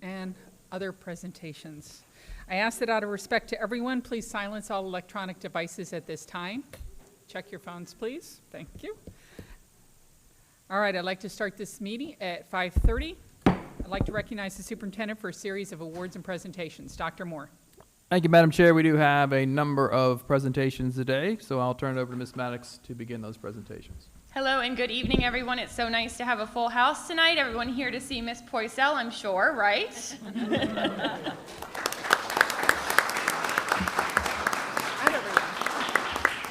and other presentations. I ask that out of respect to everyone, please silence all electronic devices at this time. Check your phones, please. Thank you. All right, I'd like to start this meeting at 5:30. I'd like to recognize the superintendent for a series of awards and presentations. Dr. Moore. Thank you, Madam Chair. We do have a number of presentations today, so I'll turn it over to Ms. Maddox to begin those presentations. Hello and good evening, everyone. It's so nice to have a full house tonight. Everyone here to see Miss Poisel, I'm sure, right?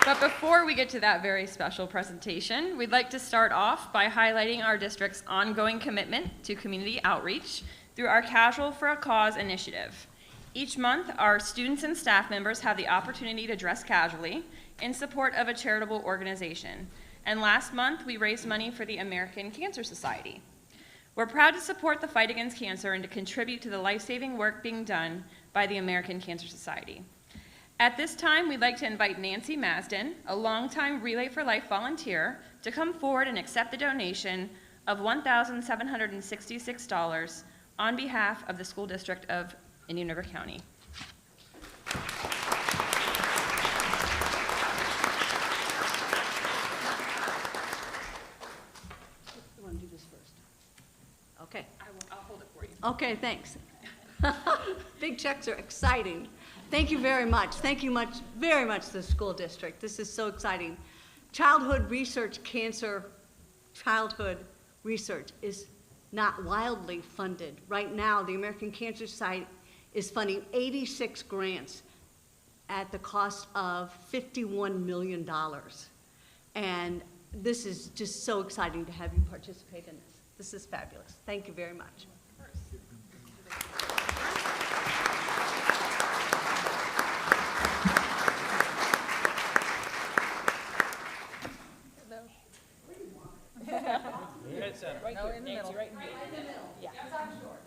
But before we get to that very special presentation, we'd like to start off by highlighting our district's ongoing commitment to community outreach through our Casual for a Cause initiative. Each month, our students and staff members have the opportunity to dress casually in support of a charitable organization. And last month, we raised money for the American Cancer Society. We're proud to support the fight against cancer and to contribute to the life-saving work being done by the American Cancer Society. At this time, we'd like to invite Nancy Masden, a longtime Relay for Life volunteer, to come forward and accept the donation of $1,766 on behalf of the School District of Indian River County. You want to do this first? Okay. I'll hold it for you. Okay, thanks. Big checks are exciting. Thank you very much. Thank you very much to the school district. This is so exciting. Childhood research is not wildly funded. Right now, the American Cancer Society is funding 86 grants at the cost of $51 million. And this is just so exciting to have you participate in this. This is fabulous. Thank you very much. Right here, Nancy, right in the middle. Yeah. I'm sure.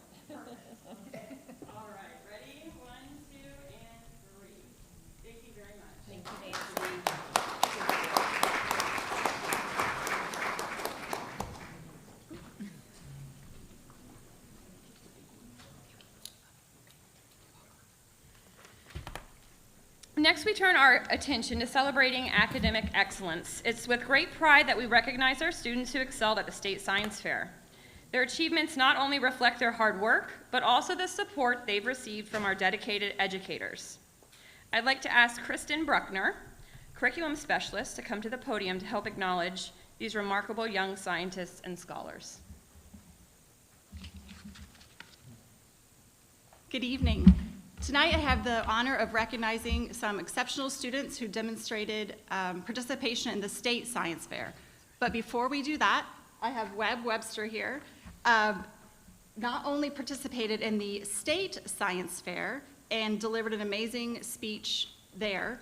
All right, ready? 1, 2, and 3. Thank you very much. Thank you, Nancy. Next, we turn our attention to celebrating academic excellence. It's with great pride that we recognize our students who excelled at the State Science Fair. Their achievements not only reflect their hard work, but also the support they've received from our dedicated educators. I'd like to ask Kristen Bruckner, curriculum specialist, to come to the podium to help acknowledge these remarkable young scientists and scholars. Good evening. Tonight I have the honor of recognizing some exceptional students who demonstrated participation in the State Science Fair. But before we do that, I have Webb Webster here. Not only participated in the State Science Fair and delivered an amazing speech there,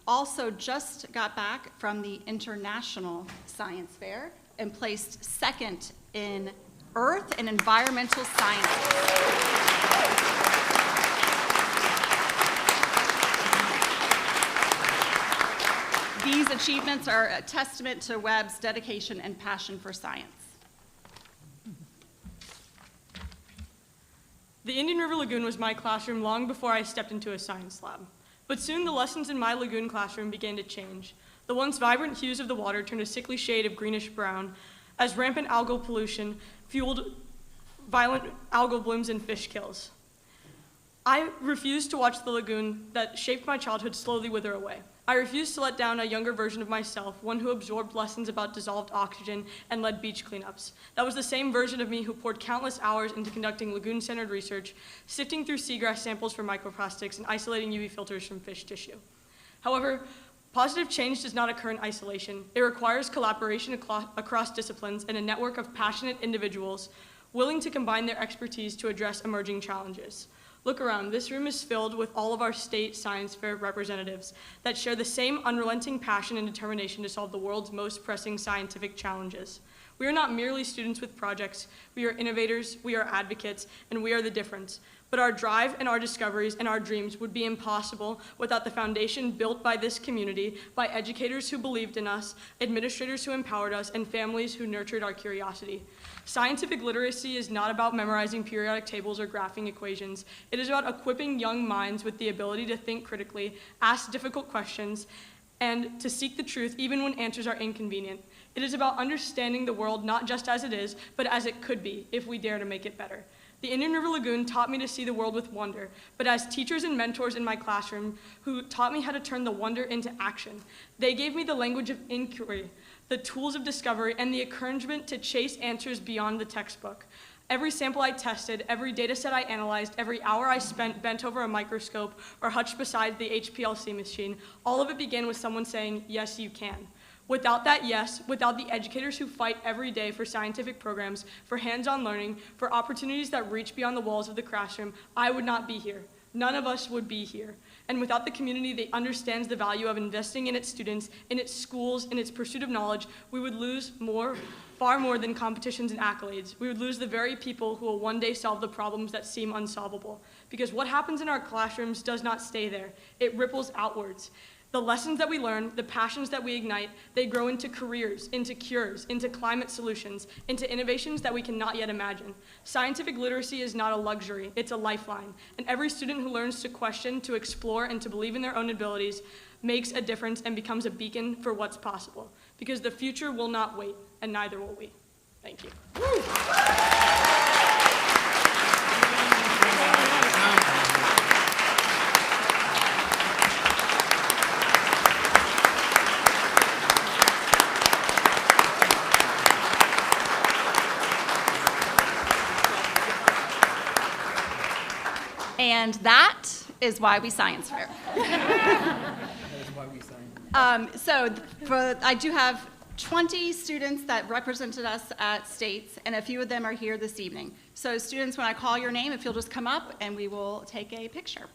also just got back from the International Science Fair and placed second in Earth and Environmental Sciences. These achievements are a testament to Webb's dedication and passion for science. The Indian River Lagoon was my classroom long before I stepped into a science lab. But soon the lessons in my lagoon classroom began to change. The once vibrant hues of the water turned a sickly shade of greenish-brown as rampant algal pollution fueled violent algal blooms and fish kills. I refused to watch the lagoon that shaped my childhood slowly wither away. I refused to let down a younger version of myself, one who absorbed lessons about dissolved oxygen and led beach cleanups. That was the same version of me who poured countless hours into conducting lagoon-centered research, sifting through seagrass samples for microplastics, and isolating UV filters from fish tissue. However, positive change does not occur in isolation. It requires collaboration across disciplines and a network of passionate individuals willing to combine their expertise to address emerging challenges. Look around. This room is filled with all of our State Science Fair representatives that share the same unrelenting passion and determination to solve the world's most pressing scientific challenges. We are not merely students with projects. We are innovators, we are advocates, and we are the difference. But our drive and our discoveries and our dreams would be impossible without the foundation built by this community, by educators who believed in us, administrators who empowered us, and families who nurtured our curiosity. Scientific literacy is not about memorizing periodic tables or graphing equations. It is about equipping young minds with the ability to think critically, ask difficult questions, and to seek the truth even when answers are inconvenient. It is about understanding the world not just as it is, but as it could be if we dare to make it better. The Indian River Lagoon taught me to see the world with wonder, but as teachers and mentors in my classroom who taught me how to turn the wonder into action, they gave me the language of inquiry, the tools of discovery, and the encouragement to chase answers beyond the textbook. Every sample I tested, every data set I analyzed, every hour I spent bent over a microscope or hutched beside the HPLC machine, all of it began with someone saying, "Yes, you can." Without that yes, without the educators who fight every day for scientific programs, for hands-on learning, for opportunities that reach beyond the walls of the classroom, I would not be here. None of us would be here. And without the community that understands the value of investing in its students, in its schools, in its pursuit of knowledge, we would lose far more than competitions and accolades. We would lose the very people who will one day solve the problems that seem unsolvable. Because what happens in our classrooms does not stay there. It ripples outwards. The lessons that we learn, the passions that we ignite, they grow into careers, into cures, into climate solutions, into innovations that we cannot yet imagine. Scientific literacy is not a luxury, it's a lifeline. And every student who learns to question, to explore, and to believe in their own abilities makes a difference and becomes a beacon for what's possible. Because the future will not wait, and neither will we. Thank you. And that is why we science fair. I do have 20 students that represented us at States, and a few of them are here this evening. So students, when I call your name, if you'll just come up and we will take a picture.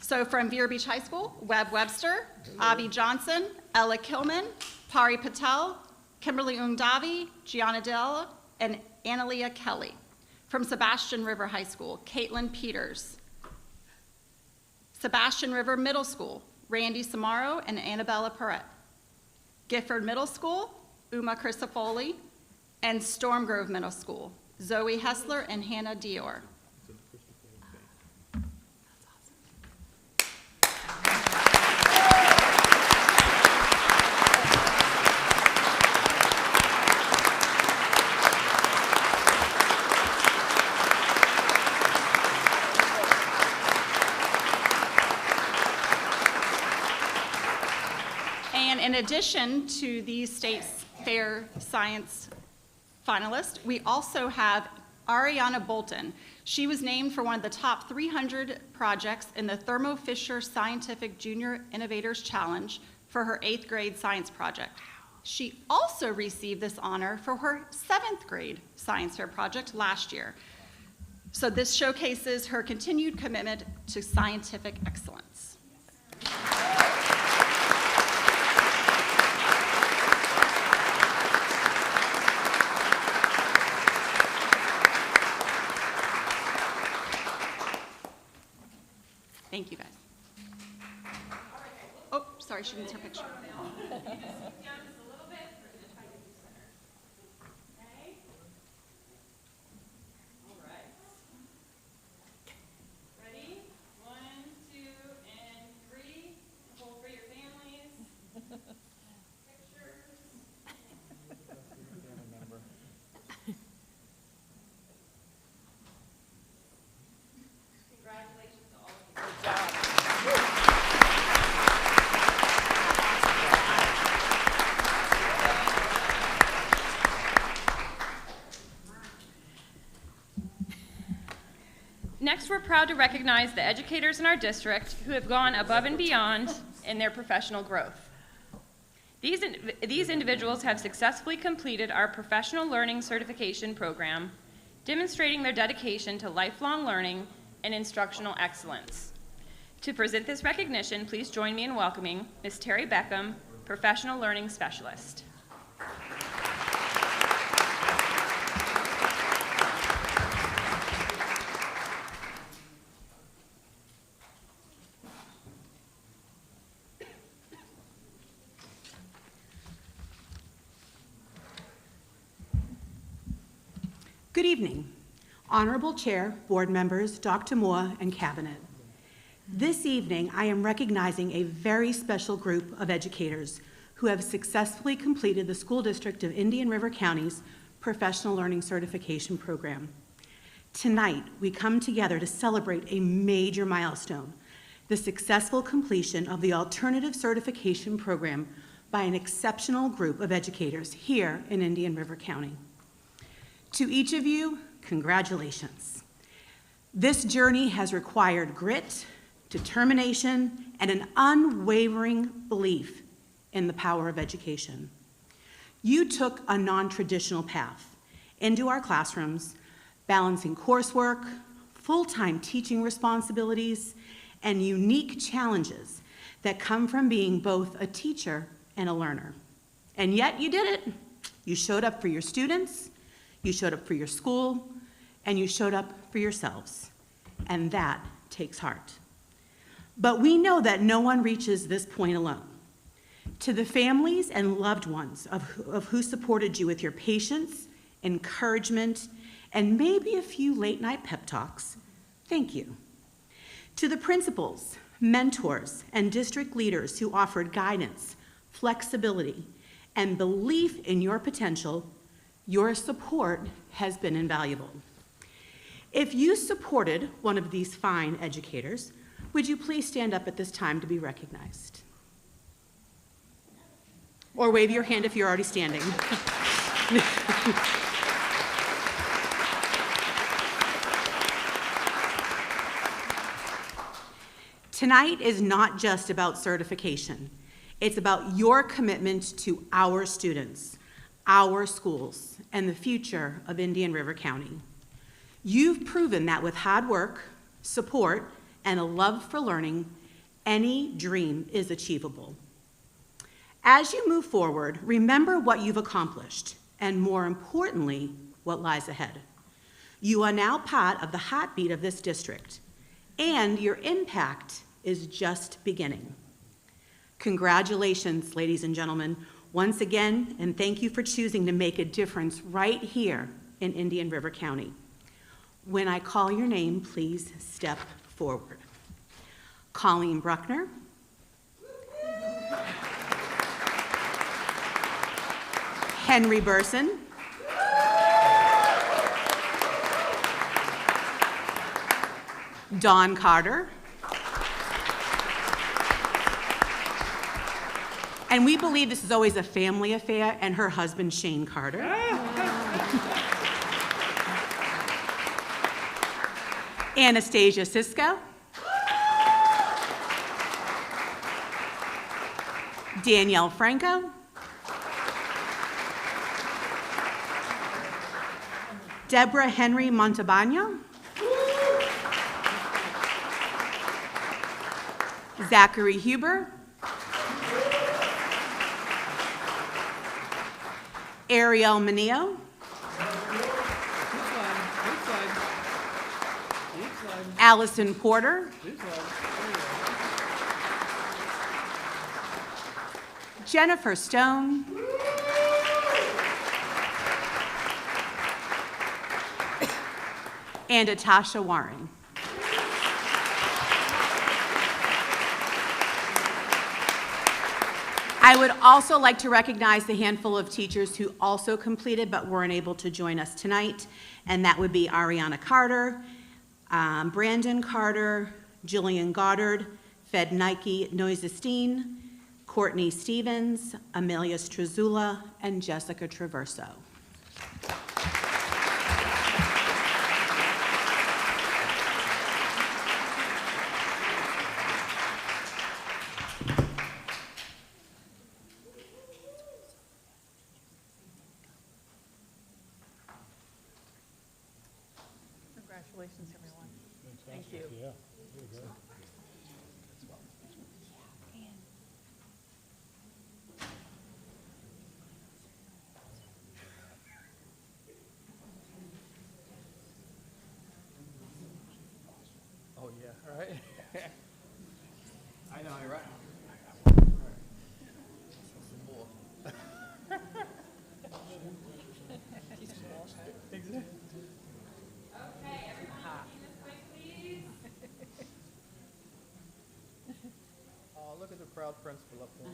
So from Vero Beach High School, Webb Webster, Avi Johnson, Ella Kilman, Pari Patel, Kimberly Undavi, Gianna Dell, and Analia Kelly. From Sebastian River High School, Caitlin Peters. Sebastian River Middle School, Randy Samaro and Annabella Perret. Gifford Middle School, Uma Crisafoli, and Storm Grove Middle School, Zoe Hessler and Hannah Dior. In addition to these State Fair Science finalists, we also have Ariana Bolton. She was named for one of the top 300 projects in the Thermo Fisher Scientific Junior Innovators Challenge for her 8th grade science project. She also received this honor for her 7th grade science fair project last year. So this showcases her continued commitment to scientific excellence. Thank you, guys. Oh, sorry, she needs her picture. Next, we're proud to recognize the educators in our district who have gone above and beyond in their professional growth. These individuals have successfully completed our professional learning certification program, demonstrating their dedication to lifelong learning and instructional excellence. To present this recognition, please join me in welcoming Ms. Terry Beckham, Professional Learning Specialist. Good evening, Honorable Chair, board members, Dr. Moore, and Cabinet. This evening, I am recognizing a very special group of educators who have successfully completed the School District of Indian River County's Professional Learning Certification Program. Tonight, we come together to celebrate a major milestone, the successful completion of the Alternative Certification Program by an exceptional group of educators here in Indian River County. To each of you, congratulations. This journey has required grit, determination, and an unwavering belief in the power of education. You took a non-traditional path into our classrooms, balancing coursework, full-time teaching responsibilities, and unique challenges that come from being both a teacher and a learner. And yet you did it. You showed up for your students, you showed up for your school, and you showed up for yourselves. And that takes heart. But we know that no one reaches this point alone. To the families and loved ones of who supported you with your patience, encouragement, and maybe a few late-night pep talks, thank you. To the principals, mentors, and district leaders who offered guidance, flexibility, and belief in your potential, your support has been invaluable. If you supported one of these fine educators, would you please stand up at this time to be recognized? Or wave your hand if you're already standing. Tonight is not just about certification. It's about your commitment to our students, our schools, and the future of Indian River County. You've proven that with hard work, support, and a love for learning, any dream is achievable. As you move forward, remember what you've accomplished, and more importantly, what lies ahead. You are now part of the heartbeat of this district, and your impact is just beginning. Congratulations, ladies and gentlemen, once again, and thank you for choosing to make a difference right here in Indian River County. When I call your name, please step forward. Colleen Bruckner. Henry Burson. Dawn Carter. And we believe this is always a family affair, and her husband, Shane Carter. Anastasia Sisko. Danielle Franco. Deborah Henry Montalbano. Zachary Huber. Ariel Mineo. Allison Porter. Jennifer Stone. And Atasha Warren. I would also like to recognize the handful of teachers who also completed but weren't able to join us tonight, and that would be Ariana Carter, Brandon Carter, Jillian Goddard, Fed Nike Noisestein, Courtney Stevens, Amelia Strazula, and Jessica Traverso. Congratulations, everyone. Thank you. Yeah, there you go. Oh, yeah, all right. I know, you're right. proud principal up there.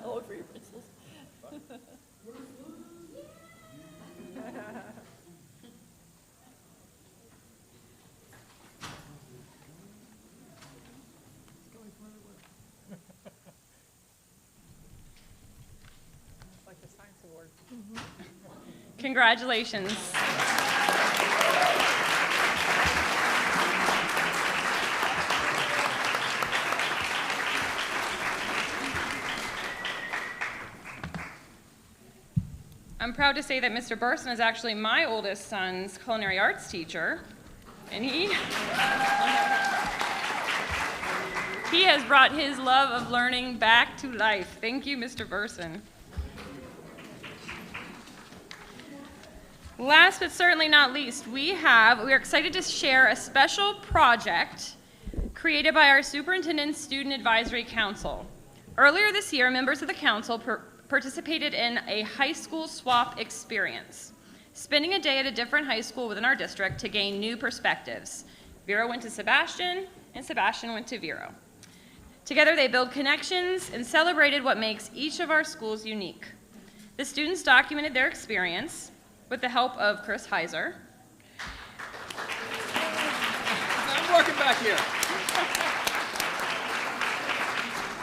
Hold for your principals. It's like the science award. Congratulations. I'm proud to say that Mr. Burson is actually my oldest son's culinary arts teacher, and he has brought his love of learning back to life. Thank you, Mr. Burson. Last but certainly not least, we are excited to share a special project created by our Superintendent Student Advisory Council. Earlier this year, members of the council participated in a high school swap experience, spending a day at a different high school within our district to gain new perspectives. Vero went to Sebastian, and Sebastian went to Vero. Together, they built connections and celebrated what makes each of our schools unique. The students documented their experience with the help of Chris Heiser. I'm working back here.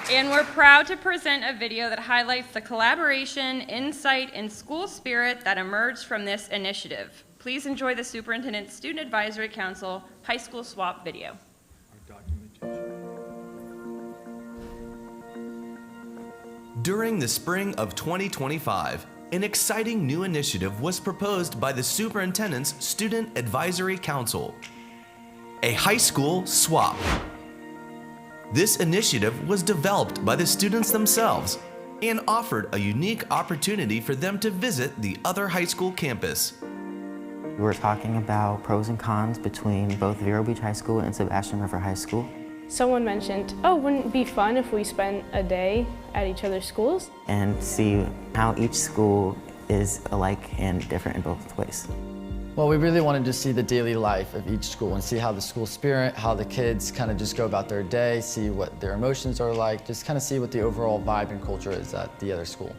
And we're proud to present a video that highlights the collaboration, insight, and school spirit that emerged from this initiative. Please enjoy the Superintendent Student Advisory Council High School Swap video. During the spring of 2025, an exciting new initiative was proposed by the Superintendent's Student Advisory Council, a high school swap. This initiative was developed by the students themselves and offered a unique opportunity for them to visit the other high school campus. We were talking about pros and cons between both Vero Beach High School and Sebastian River High School. Someone mentioned, oh, wouldn't it be fun if we spent a day at each other's schools? And see how each school is alike and different in both ways. Well, we really wanted to see the daily life of each school and see how the school spirit, how the kids kind of just go about their day, see what their emotions are like, just kind of see what the overall vibe and culture is at the other school.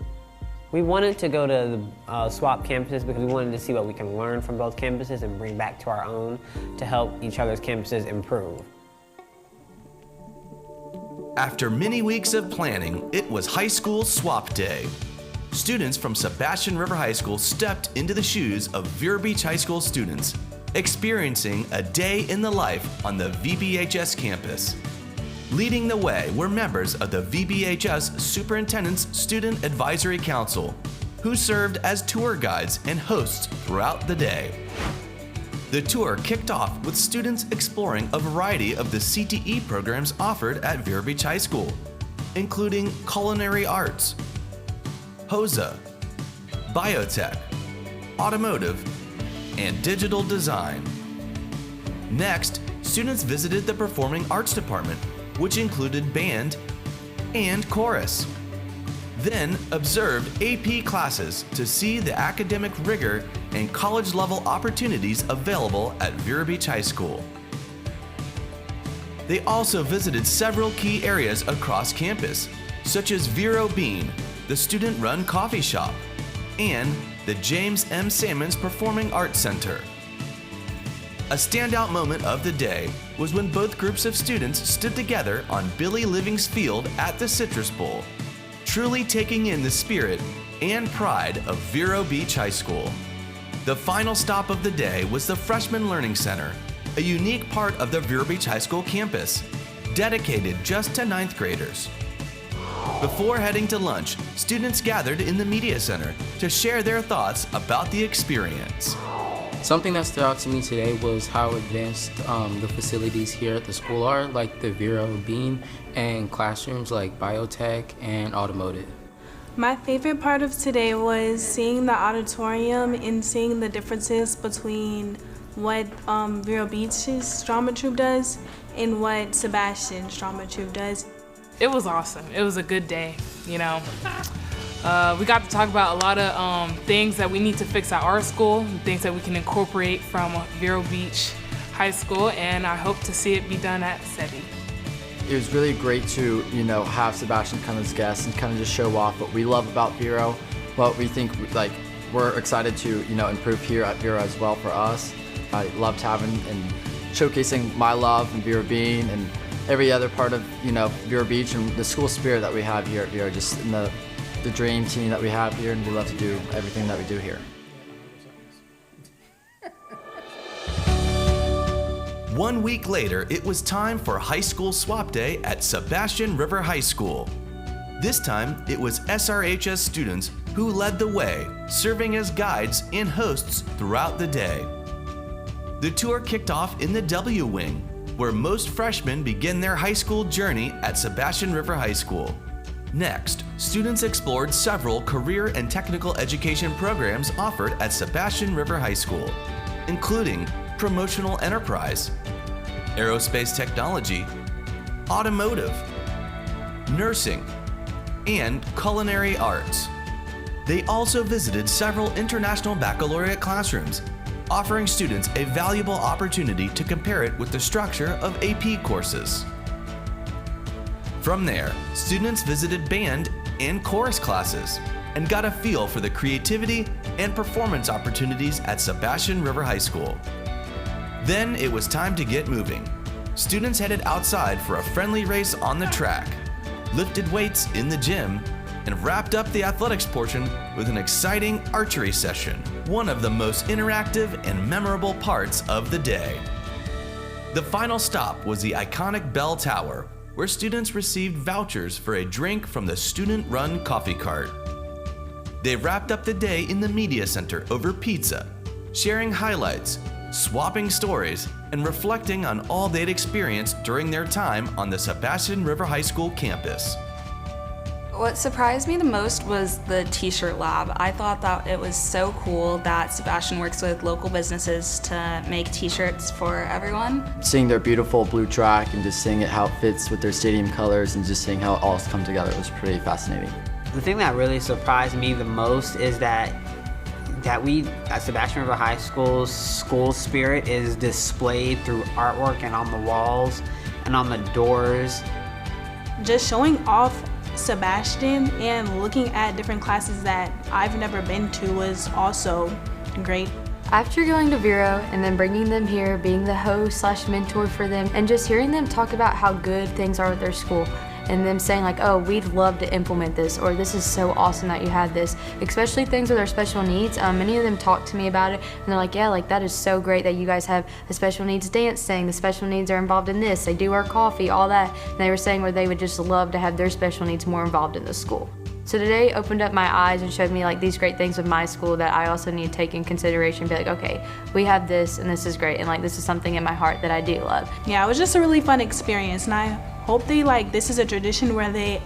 We wanted to go to the swap campuses because we wanted to see what we can learn from both campuses and bring back to our own to help each other's campuses improve. After many weeks of planning, it was high school swap day. Students from Sebastian River High School stepped into the shoes of Vero Beach High School students, experiencing a day in the life on the VBHS campus. Leading the way were members of the VBHS Superintendent's Student Advisory Council, who served as tour guides and hosts throughout the day. The tour kicked off with students exploring a variety of the CTE programs offered at Vero Beach High School, including culinary arts, HOSA, biotech, automotive, and digital design. Next, students visited the Performing Arts Department, which included band and chorus. Then observed AP classes to see the academic rigor and college-level opportunities available at Vero Beach High School. They also visited several key areas across campus, such as Vero Bean, the student-run coffee shop, and the James M. Sammons Performing Arts Center. A standout moment of the day was when both groups of students stood together on Billy Living's field at the Citrus Bowl, truly taking in the spirit and pride of Vero Beach High School. The final stop of the day was the Freshman Learning Center, a unique part of the Vero Beach High School campus, dedicated just to 9th graders. Before heading to lunch, students gathered in the Media Center to share their thoughts about the experience. Something that stood out to me today was how advanced the facilities here at the school are, like the Vero Bean, and classrooms like biotech and automotive. My favorite part of today was seeing the auditorium and seeing the differences between what Vero Beach's drama troupe does and what Sebastian's drama troupe does. It was awesome. It was a good day, you know. We got to talk about a lot of things that we need to fix at our school, things that we can incorporate from Vero Beach High School, and I hope to see it be done at SETI. It was really great to, have Sebastian come as guest and kind of just show off what we love about Vero, what we think, we're excited to, improve here at Vero as well for us. I loved having and showcasing my love and Vero Bean and every other part of, Vero Beach and the school spirit that we have here at Vero, just in the dream team that we have here, and we love to do everything that we do here. One week later, it was time for High School Swap Day at Sebastian River High School. This time, it was SRHS students who led the way, serving as guides and hosts throughout the day. The tour kicked off in the W Wing, where most freshmen begin their high school journey at Sebastian River High School. Next, students explored several career and technical education programs offered at Sebastian River High School, including promotional enterprise, aerospace technology, automotive, nursing, and culinary arts. They also visited several international baccalaureate classrooms, offering students a valuable opportunity to compare it with the structure of AP courses. From there, students visited band and chorus classes and got a feel for the creativity and performance opportunities at Sebastian River High School. Then it was time to get moving. Students headed outside for a friendly race on the track, lifted weights in the gym, and wrapped up the athletics portion with an exciting archery session, one of the most interactive and memorable parts of the day. The final stop was the iconic Bell Tower, where students received vouchers for a drink from the student-run coffee cart. They wrapped up the day in the media center over pizza, sharing highlights, swapping stories, and reflecting on all they'd experienced during their time on the Sebastian River High School campus. What surprised me the most was the t-shirt lab. I thought that it was so cool that Sebastian works with local businesses to make t-shirts for everyone. Seeing their beautiful blue track and just seeing how it fits with their stadium colors and just seeing how it all has come together was pretty fascinating. The thing that really surprised me the most is that we at Sebastian River High School's school spirit is displayed through artwork and on the walls and on the doors. Just showing off Sebastian and looking at different classes that I've never been to was also great. After going to Vero and then bringing them here, being the host/mentor for them, and just hearing them talk about how good things are at their school, and them saying like, oh, we'd love to implement this, or this is so awesome that you had this, especially things with our special needs. Many of them talked to me about it, and they're like, yeah, like that is so great that you guys have a special needs dance thing, the special needs are involved in this, they do our coffee, all that. And they were saying where they would just love to have their special needs more involved in the school. So today opened up my eyes and showed me like these great things with my school that I also need to take in consideration and be like, okay, we have this and this is great, and like this is something in my heart that I do love. Yeah, it was just a really fun experience, and I hope this is a tradition where they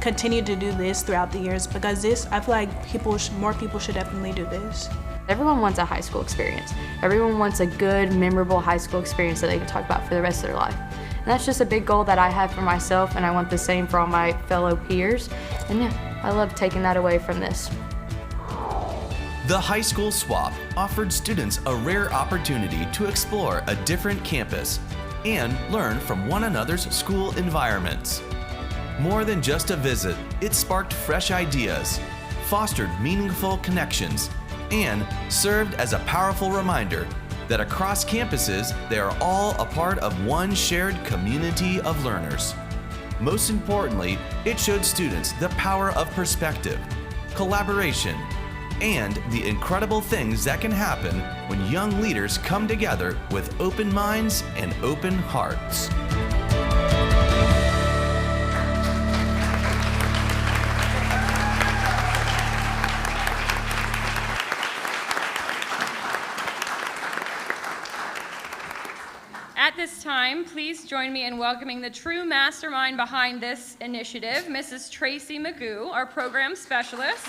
continue to do this throughout the years, because this, I feel like more people should definitely do this. Everyone wants a high school experience. Everyone wants a good, memorable high school experience that they can talk about for the rest of their life. And that's just a big goal that I have for myself, and I want the same for all my fellow peers. And yeah, I love taking that away from this. The high school swap offered students a rare opportunity to explore a different campus and learn from one another's school environments. More than just a visit, it sparked fresh ideas, fostered meaningful connections, and served as a powerful reminder that across campuses, they are all a part of one shared community of learners. Most importantly, it showed students the power of perspective, collaboration, and the incredible things that can happen when young leaders come together with open minds and open hearts. At this time, please join me in welcoming the true mastermind behind this initiative, Mrs. Tracy Magoo, our program specialist.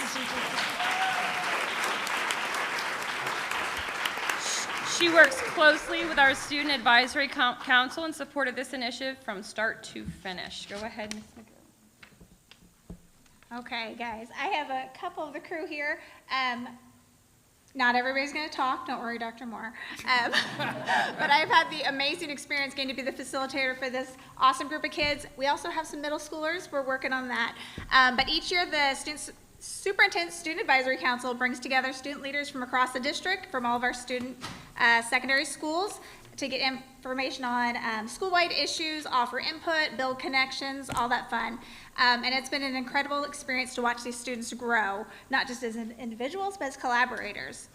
She works closely with our Student Advisory Council in support of this initiative from start to finish. Go ahead, Ms. Magoo. Okay, guys, I have a couple of the crew here. Not everybody's going to talk. Don't worry, Dr. Moore. But I've had the amazing experience getting to be the facilitator for this awesome group of kids. We also have some middle schoolers. We're working on that. But each year, the Superintendent Student Advisory Council brings together student leaders from across the district, from all of our student secondary schools, to get information on school-wide issues, offer input, build connections, all that fun. And it's been an incredible experience to watch these students grow, not just as individuals, but as collaborators.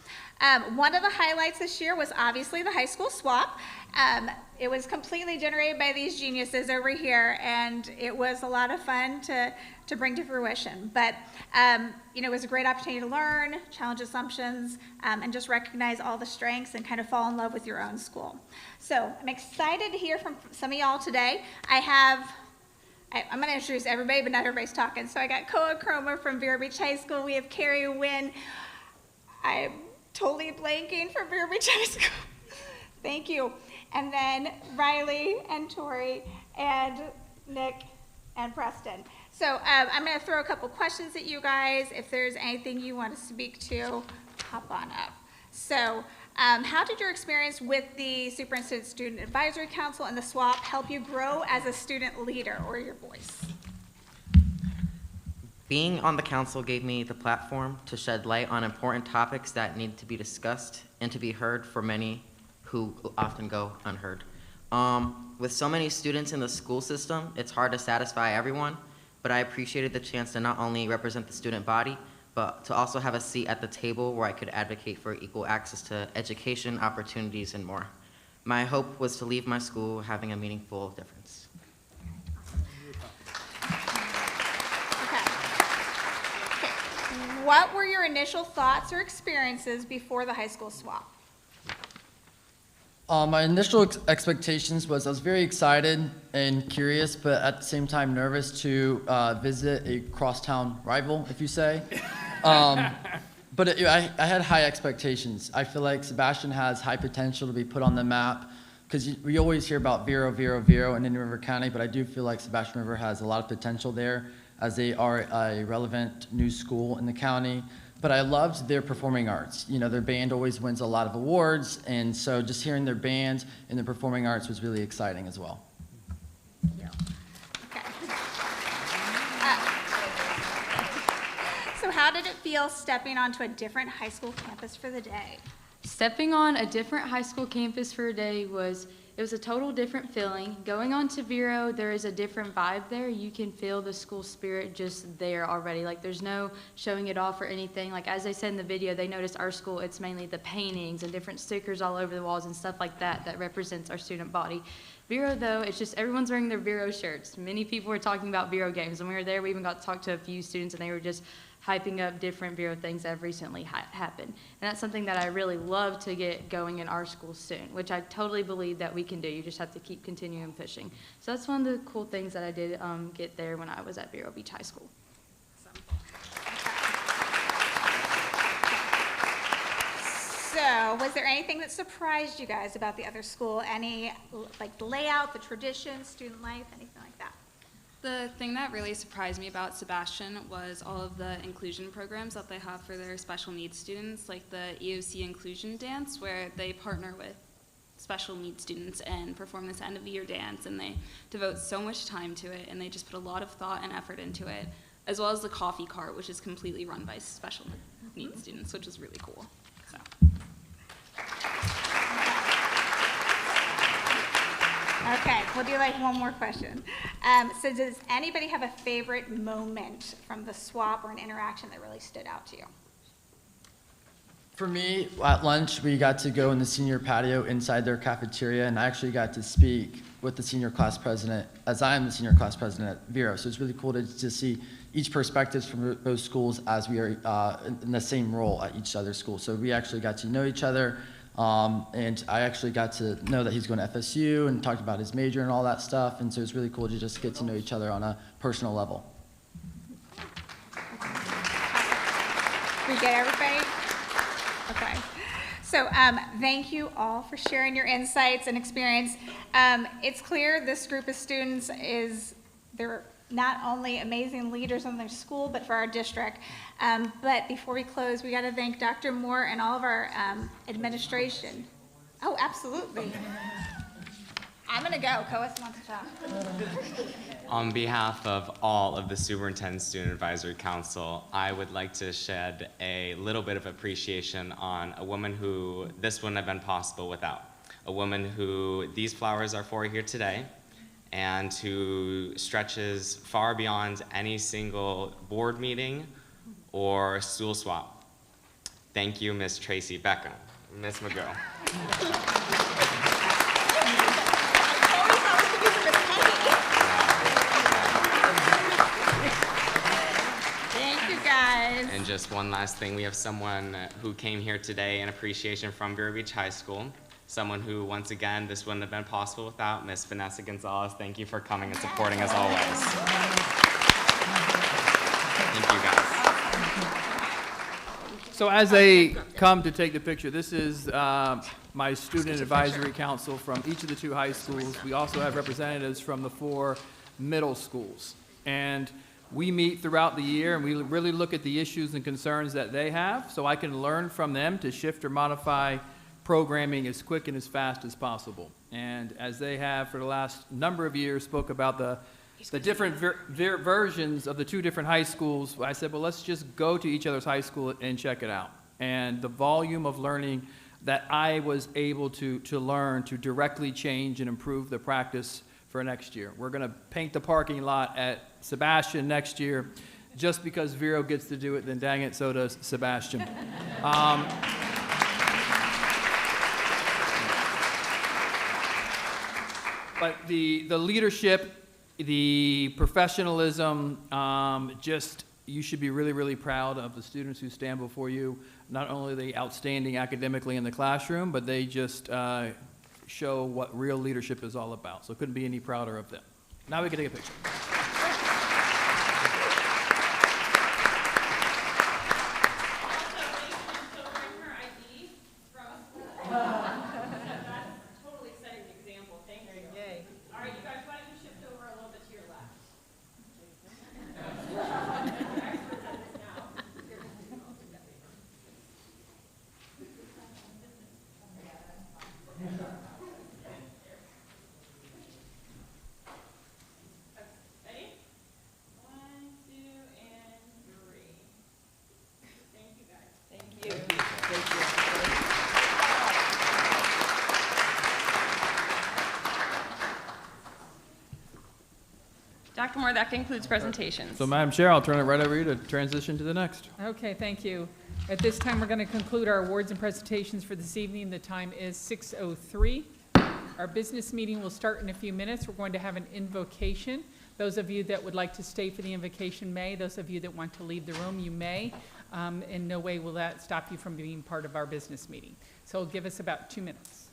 One of the highlights this year was obviously the high school swap. It was completely generated by these geniuses over here, and it was a lot of fun to bring to fruition. But you know, it was a great opportunity to learn, challenge assumptions, and just recognize all the strengths and kind of fall in love with your own school. So I'm excited to hear from some of y'all today. I'm going to introduce everybody, but not everybody's talking. So I got Koa Cromer from Vero Beach High School. We have Carrie Wynn. I'm totally blanking from Vero Beach High School. Thank you. And then Riley and Tori and Nick and Preston. So I'm going to throw a couple questions at you guys. If there's anything you want to speak to, hop on up. So how did your experience with the Superintendent Student Advisory Council and the SWAP help you grow as a student leader, or your voice? Being on the council gave me the platform to shed light on important topics that need to be discussed and to be heard for many who often go unheard. With so many students in the school system, it's hard to satisfy everyone, but I appreciated the chance to not only represent the student body, but to also have a seat at the table where I could advocate for equal access to education, opportunities, and more. My hope was to leave my school having a meaningful difference. Okay. What were your initial thoughts or experiences before the high school swap? My initial expectations was I was very excited and curious, but at the same time nervous to visit a crosstown rival, if you say. But I had high expectations. I feel like Sebastian has high potential to be put on the map, because we always hear about Vero in Indian River County, but I do feel like Sebastian River has a lot of potential there, as they are a relevant new school in the county. But I loved their performing arts. You know, their band always wins a lot of awards, and so just hearing their band and their performing arts was really exciting as well. Okay. So how did it feel stepping onto a different high school campus for the day? Stepping on a different high school campus for a day was a total different feeling. Going on to Vero, there is a different vibe there. You can feel the school spirit just there already. Like, there's no showing it off or anything. Like, as they said in the video, they noticed our school, it's mainly the paintings and different stickers all over the walls and stuff like that that represents our student body. Vero, though, it's just everyone's wearing their Vero shirts. Many people were talking about Vero games. When we were there, we even got to talk to a few students, and they were just hyping up different Vero things that have recently happened. And that's something that I really love to get going in our school soon, which I totally believe that we can do. You just have to keep continuing pushing. So that's one of the cool things that I did get there when I was at Vero Beach High School. So, was there anything that surprised you guys about the other school? Any, like the layout, the traditions, student life, anything like that? The thing that really surprised me about Sebastian was all of the inclusion programs that they have for their special needs students, like the EOC Inclusion Dance, where they partner with special needs students and perform this end of the year dance, and they devote so much time to it, and they just put a lot of thought and effort into it, as well as the coffee cart, which is completely run by special needs students, which is really cool. So. Okay, we'll do like one more question. So does anybody have a favorite moment from the swap or an interaction that really stood out to you? For me, at lunch, we got to go in the senior patio inside their cafeteria, and I actually got to speak with the senior class president, as I am the senior class president at Vero. So it's really cool to see each perspectives from both schools as we are in the same role at each other's school. So we actually got to know each other, and I actually got to know that he's going to FSU and talked about his major and all that stuff. And so it's really cool to just get to know each other on a personal level. We get everybody? Okay. So thank you all for sharing your insights and experience. It's clear this group of students they're not only amazing leaders in their school, but for our district. But before we close, we got to thank Dr. Moore and all of our administration. Oh, absolutely. I'm going to go. Coas wants to talk. On behalf of all of the Superintendent Student Advisory Council, I would like to shed a little bit of appreciation on a woman who this wouldn't have been possible without. A woman who these flowers are for here today, and who stretches far beyond any single board meeting or stool swap. Thank you, Miss Tracy Beckham. Miss McGill. Thank you, guys. And just one last thing, we have someone who came here today in appreciation from Vero Beach High School. Someone who, once again, this wouldn't have been possible without, Miss Vanessa Gonzalez. Thank you for coming and supporting us always. Thank you, guys. So as they come to take the picture, this is my student advisory council from each of the 2 high schools. We also have representatives from the 4 middle schools. And we meet throughout the year, and we really look at the issues and concerns that they have, so I can learn from them to shift or modify programming as quick and as fast as possible. And as they have for the last number of years spoke about the different versions of the 2 different high schools, I said, well, let's just go to each other's high school and check it out. And the volume of learning that I was able to learn to directly change and improve the practice for next year. We're going to paint the parking lot at Sebastian next year. Just because Vero gets to do it, then dang it, so does Sebastian. But the leadership, the professionalism, you should be really, really proud of the students who stand before you. Not only are they outstanding academically in the classroom, but they just show what real leadership is all about. So couldn't be any prouder of them. Now we can take a picture. Dr. Moore, that concludes presentations. So Madam Chair, I'll turn it right over to you to transition to the next. Okay, thank you. At this time, we're going to conclude our awards and presentations for this evening. The time is 6:03. Our business meeting will start in a few minutes. We're going to have an invocation. Those of you that would like to stay for the invocation may. Those of you that want to leave the room, you may. In no way will that stop you from being part of our business meeting. So give us about 2 minutes.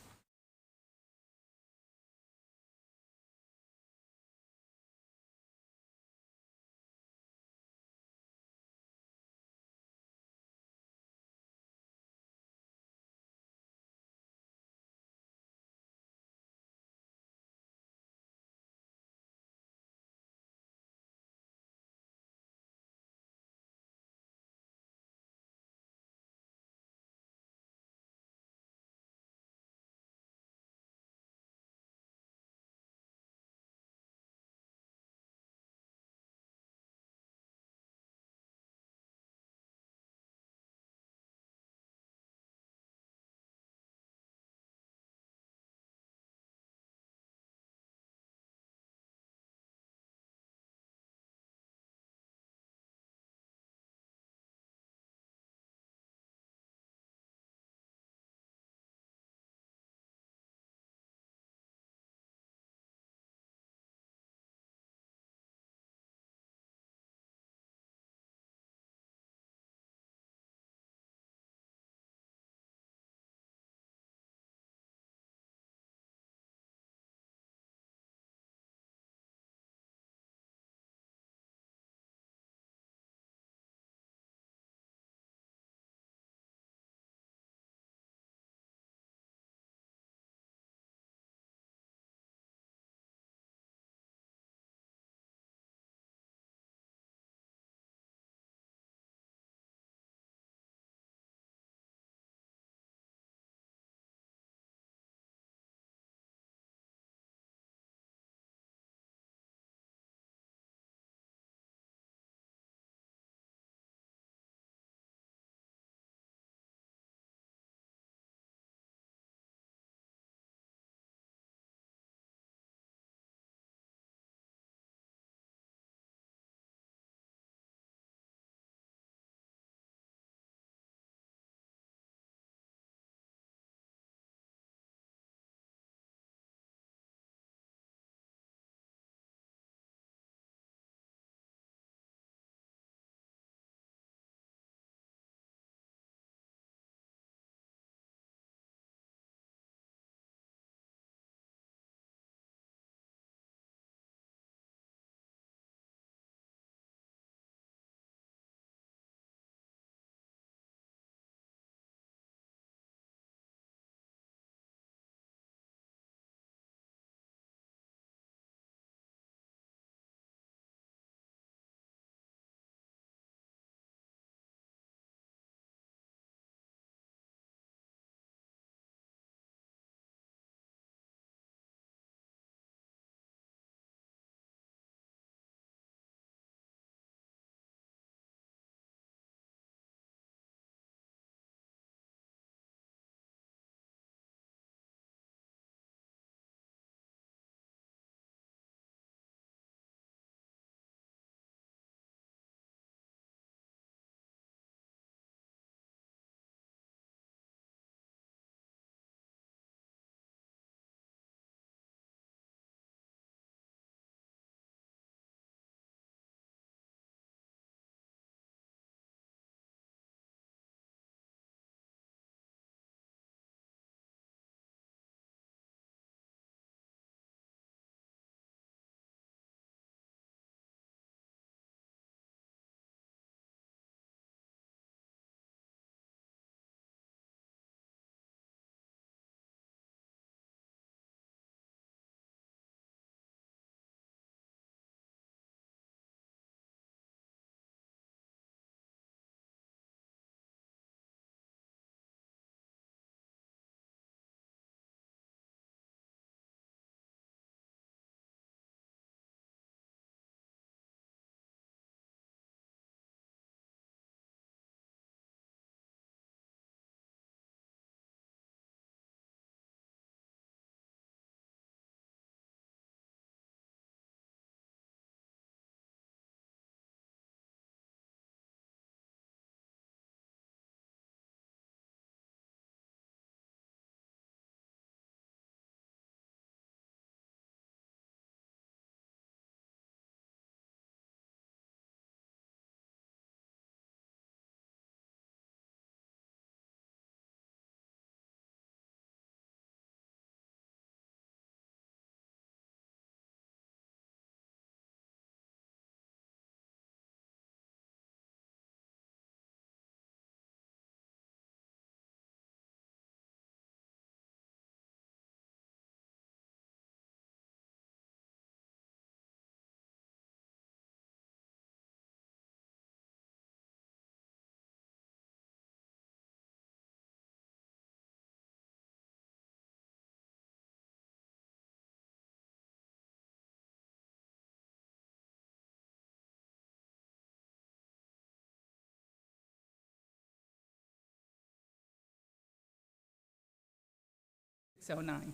6:09.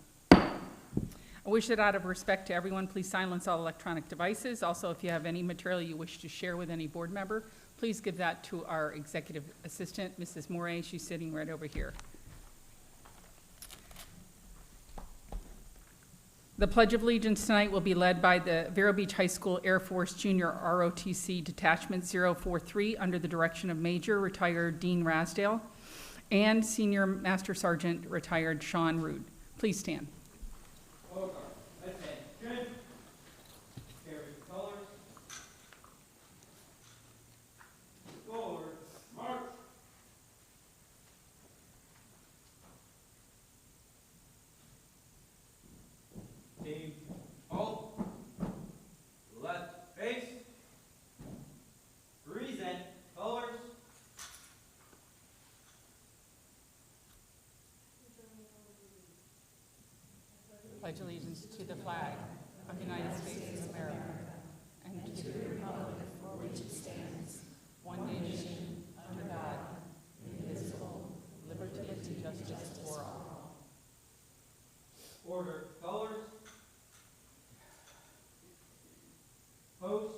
I wish that out of respect to everyone, please silence all electronic devices. Also, if you have any material you wish to share with any board member, please give that to our executive assistant, Mrs. Moray. She's sitting right over here. The Pledge of Allegiance tonight will be led by the Vero Beach High School Air Force Junior ROTC Detachment 043 under the direction of Major Retired Dean Rasdale and Senior Master Sergeant Retired Sean Rood. Please stand. Team, hold. Left face. Present. Colors. Pledge allegiance to the flag of the United States of America and to the republic for which it stands, one nation, under God, indivisible, liberty and justice for all. Order. Colors. Post.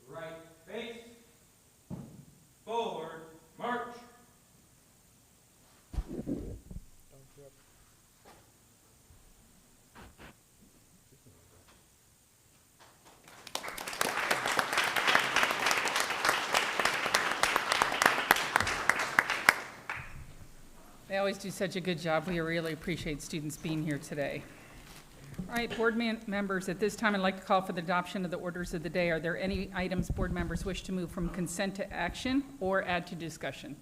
Right face. Forward. March. They always do such a good job. We really appreciate students being here today. All right, board members, at this time, I'd like to call for the adoption of the orders of the day. Are there any items board members wish to move from consent to action or add to discussion?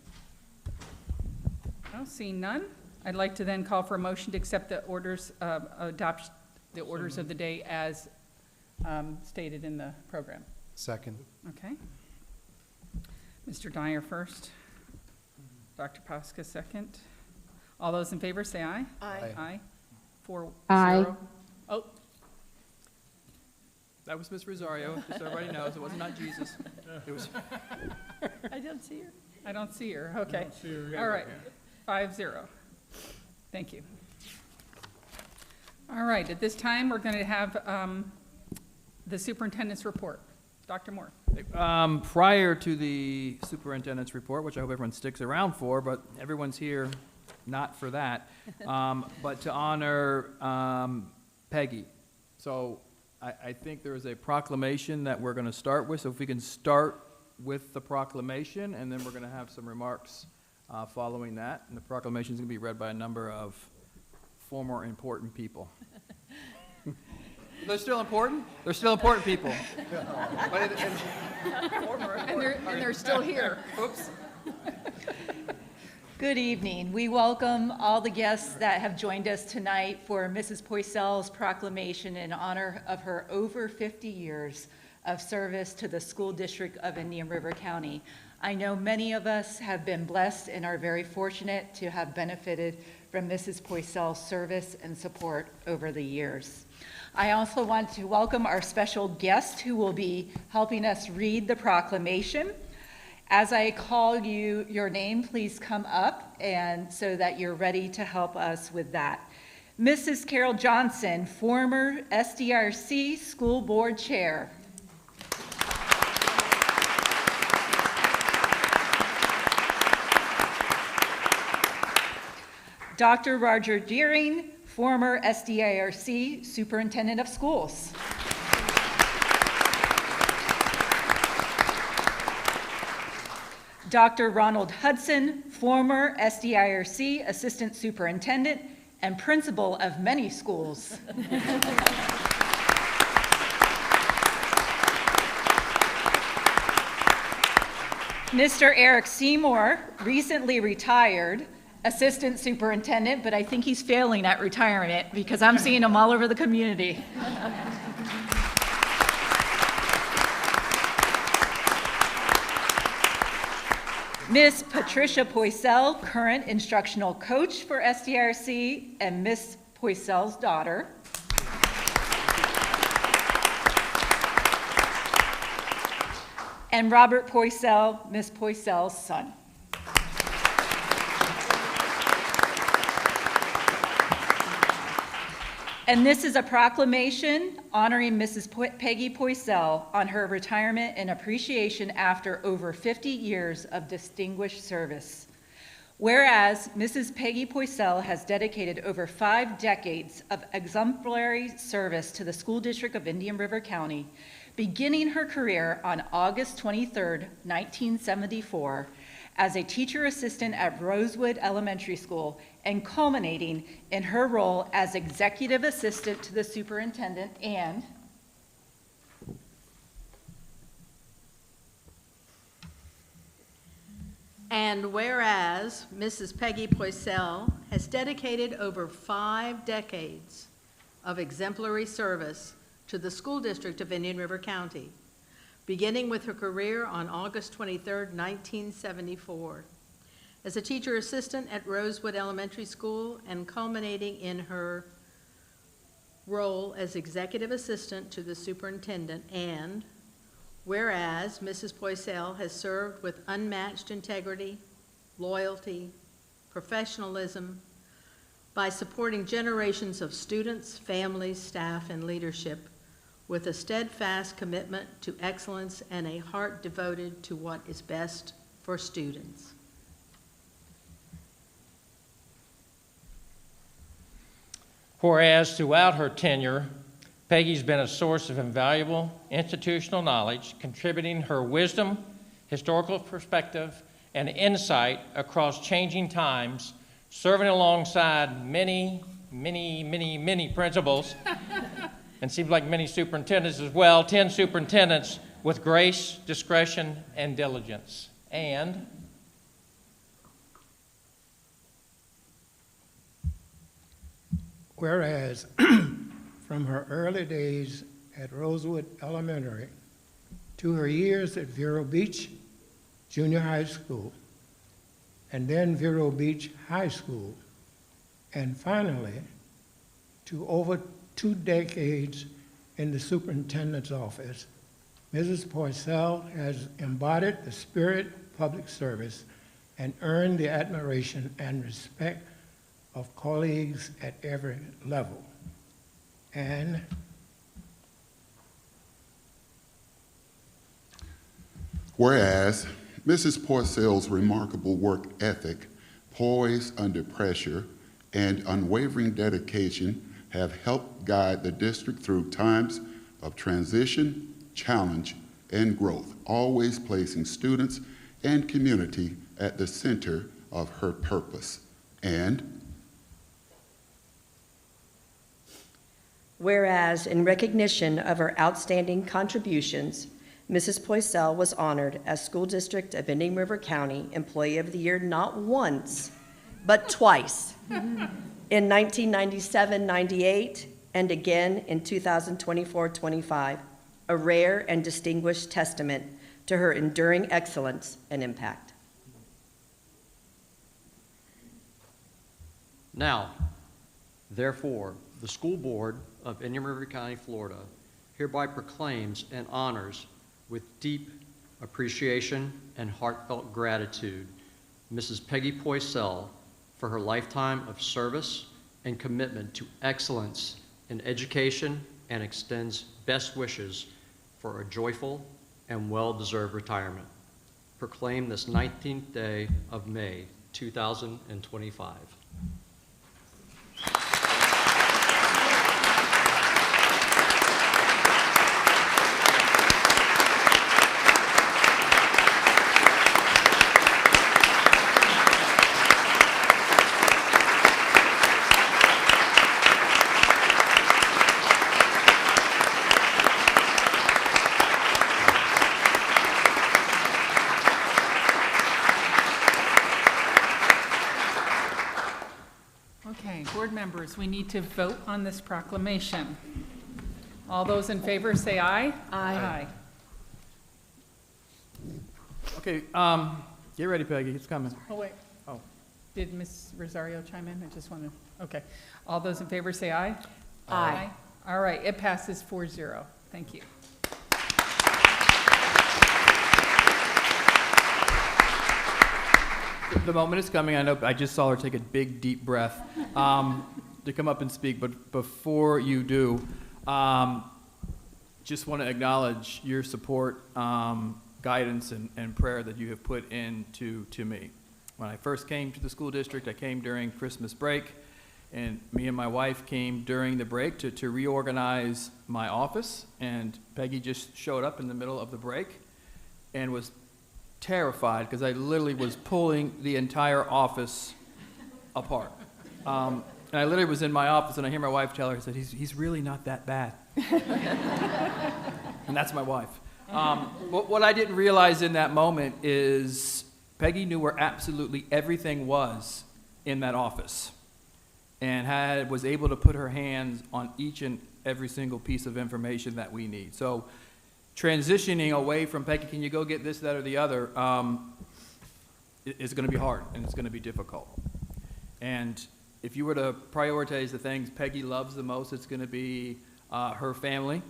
No, seeing none. I'd like to then call for a motion to accept the orders, adopt the orders of the day as stated in the program. Second. Okay. Mr. Dyer first. Dr. Pasca second. All those in favor say aye. Aye. Aye. 4-0. Aye. Oh, That was Miss Rosario, just so everybody knows, it was not Jesus. It was. I don't see her. I don't see her, okay. All right, 5-0. Thank you. All right, at this time, we're going to have the superintendent's report. Dr. Moore. Prior to the superintendent's report, which I hope everyone sticks around for, but everyone's here not for that, but to honor Peggy. So I think there is a proclamation that we're going to start with. So if we can start with the proclamation, and then we're going to have some remarks following that. And the proclamation is going to be read by a number of former important people. They're still important? They're still important people. And they're still here. Oops. Good evening. We welcome all the guests that have joined us tonight for Mrs. Poisel's proclamation in honor of her over 50 years of service to the school district of Indian River County. I know many of us have been blessed and are very fortunate to have benefited from Mrs. Poisel's service and support over the years. I also want to welcome our special guest who will be helping us read the proclamation. As I call you your name, please come up and so that you're ready to help us with that. Mrs. Carol Johnson, former SDRC School Board Chair. Dr. Roger Deering, former SDIRC Superintendent of Schools. Dr. Ronald Hudson, former SDIRC Assistant Superintendent and Principal of many schools. Mr. Eric Seymour, recently retired Assistant Superintendent, but I think he's failing at retirement because I'm seeing him all over the community. Miss Patricia Poisel, current instructional coach for SDRC, and Miss Poisel's daughter. And Robert Poisel, Miss Poisel's son. And this is a proclamation honoring Mrs. Peggy Poisel on her retirement and appreciation after over 50 years of distinguished service. Whereas Mrs. Peggy Poisel has dedicated over 5 decades of exemplary service to the School District of Indian River County, beginning her career on August 23, 1974, as a teacher assistant at Rosewood Elementary School and culminating in her role as executive assistant to the superintendent And whereas Mrs. Peggy Poisel has dedicated over 5 decades of exemplary service to the School District of Indian River County, beginning with her career on August 23, 1974, as a teacher assistant at Rosewood Elementary School and culminating in her role as executive assistant to the superintendent, and whereas Mrs. Poisel has served with unmatched integrity, loyalty, professionalism by supporting generations of students, families, staff, and leadership with a steadfast commitment to excellence and a heart devoted to what is best for students. Whereas throughout her tenure, Peggy's been a source of invaluable institutional knowledge, contributing her wisdom, historical perspective, and insight across changing times, serving alongside many principals, and seems like many superintendents as well, 10 superintendents, with grace, discretion, and diligence. And whereas from her early days at Rosewood Elementary to her years at Vero Beach Junior High School, and then Vero Beach High School, and finally to over 2 decades in the superintendent's office, Mrs. Poisel has embodied the spirit of public service and earned the admiration and respect of colleagues at every level. And whereas Mrs. Poisel's remarkable work ethic, poise under pressure, and unwavering dedication have helped guide the district through times of transition, challenge, and growth, always placing students and community at the center of her purpose. And whereas in recognition of her outstanding contributions, Mrs. Poisel was honored as School District of Indian River County Employee of the Year not once, but twice, in 1997-98 and again in 2024-25, a rare and distinguished testament to her enduring excellence and impact. Now, therefore, the School Board of Indian River County, Florida, hereby proclaims and honors with deep appreciation and heartfelt gratitude Mrs. Peggy Poisel for her lifetime of service and commitment to excellence in education, and extends best wishes for a joyful and well-deserved retirement. Proclaim this 19th day of May, 2025. members, we need to vote on this proclamation. All those in favor say aye. Aye. Okay, get ready, Peggy, it's coming. Oh, wait. Oh. Did Ms. Rosario chime in? I just want to, okay. All those in favor say aye. Aye. All right, it passes 4-0. Thank you. The moment is coming. I know I just saw her take a big, deep breath to come up and speak. But before you do, just want to acknowledge your support, guidance, and prayer that you have put into me. When I first came to the school district, I came during Christmas break, and me and my wife came during the break to reorganize my office. And Peggy just showed up in the middle of the break and was terrified because I literally was pulling the entire office apart. And I literally was in my office and I hear my wife tell her, I said, he's really not that bad. And that's my wife. What I didn't realize in that moment is Peggy knew where absolutely everything was in that office and was able to put her hands on each and every single piece of information that we need. So transitioning away from Peggy, can you go get this, that, or the other, is going to be hard and it's going to be difficult. And if you were to prioritize the things Peggy loves the most, it's going to be her family,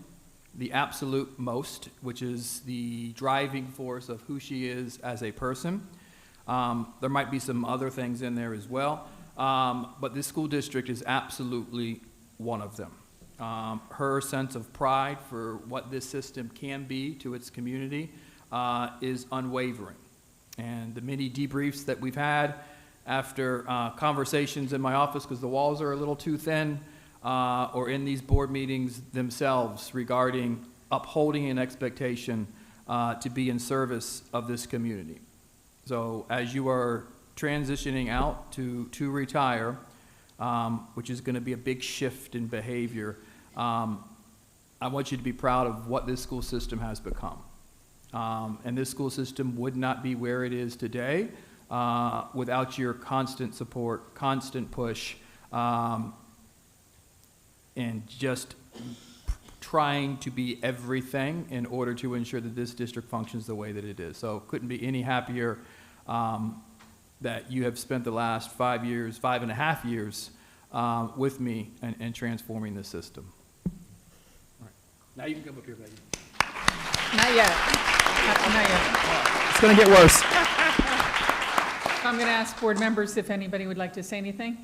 the absolute most, which is the driving force of who she is as a person. There might be some other things in there as well, but this school district is absolutely one of them. Her sense of pride for what this system can be to its community is unwavering. And the many debriefs that we've had after conversations in my office, because the walls are a little too thin, or in these board meetings themselves regarding upholding an expectation to be in service of this community. So as you are transitioning out to retire, which is going to be a big shift in behavior, I want you to be proud of what this school system has become. And this school system would not be where it is today without your constant support, constant push, and just trying to be everything in order to ensure that this district functions the way that it is. So couldn't be any happier that you have spent the last 5.5 years with me and transforming the system. All right. Now you can come up here, Peggy. Not yet. Not yet. It's going to get worse. I'm going to ask board members if anybody would like to say anything.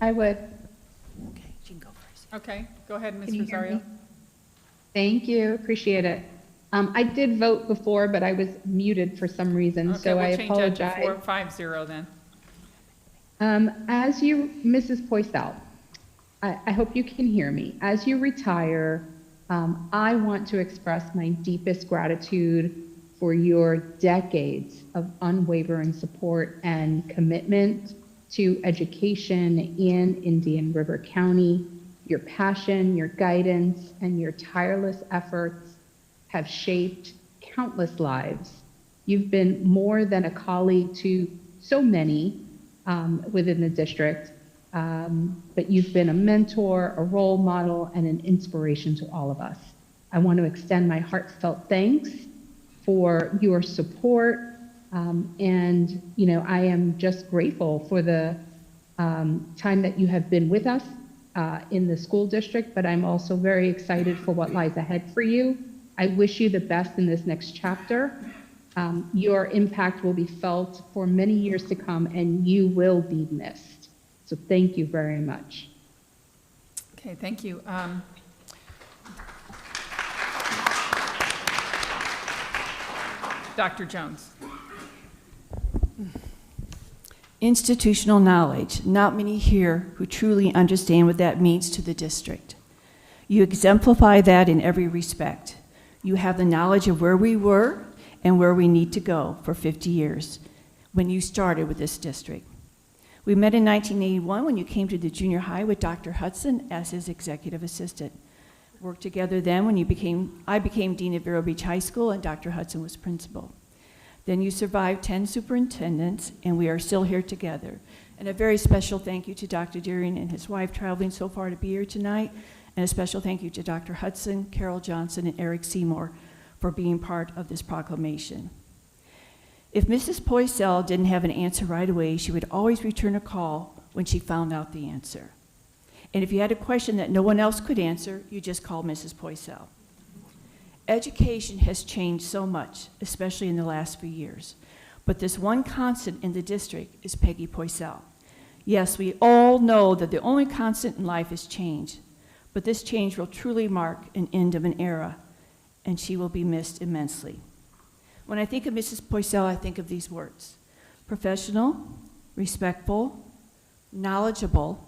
I would. Okay, you can go first. Okay, go ahead, Ms. Can you hear Rosario. me? Thank you, appreciate it. I did vote before, but I was muted for some reason, Okay, so we'll I change that apologize. to 5-0 then. As you, Mrs. Poisel, I hope you can hear me. As you retire, I want to express my deepest gratitude for your decades of unwavering support and commitment to education in Indian River County. Your passion, your guidance, and your tireless efforts have shaped countless lives. You've been more than a colleague to so many within the district, but you've been a mentor, a role model, and an inspiration to all of us. I want to extend my heartfelt thanks for your support, and I am just grateful for the time that you have been with us in the school district, but I'm also very excited for what lies ahead for you. I wish you the best in this next chapter. Your impact will be felt for many years to come, and you will be missed. So thank you very much. Okay, thank you. Dr. Jones. Institutional knowledge. Not many here who truly understand what that means to the district. You exemplify that in every respect. You have the knowledge of where we were and where we need to go for 50 years when you started with this district. We met in 1981 when you came to the junior high with Dr. Hudson as his executive assistant. Worked together then when I became dean of Vero Beach High School and Dr. Hudson was principal. Then you survived 10 superintendents, and we are still here together And a very special thank you to Dr. Deering and his wife traveling so far to be here tonight. And a special thank you to Dr. Hudson, Carol Johnson, and Eric Seymour for being part of this proclamation. If Mrs. Poisel didn't have an answer right away, she would always return a call when she found out the answer. And if you had a question that no one else could answer, you just called Mrs. Poisel. Education has changed so much, especially in the last few years. But this one constant in the district is Peggy Poisel. Yes, we all know that the only constant in life is change, but this change will truly mark an end of an era, and she will be missed immensely. When I think of Mrs. Poisel, I think of these words: professional, respectful, knowledgeable,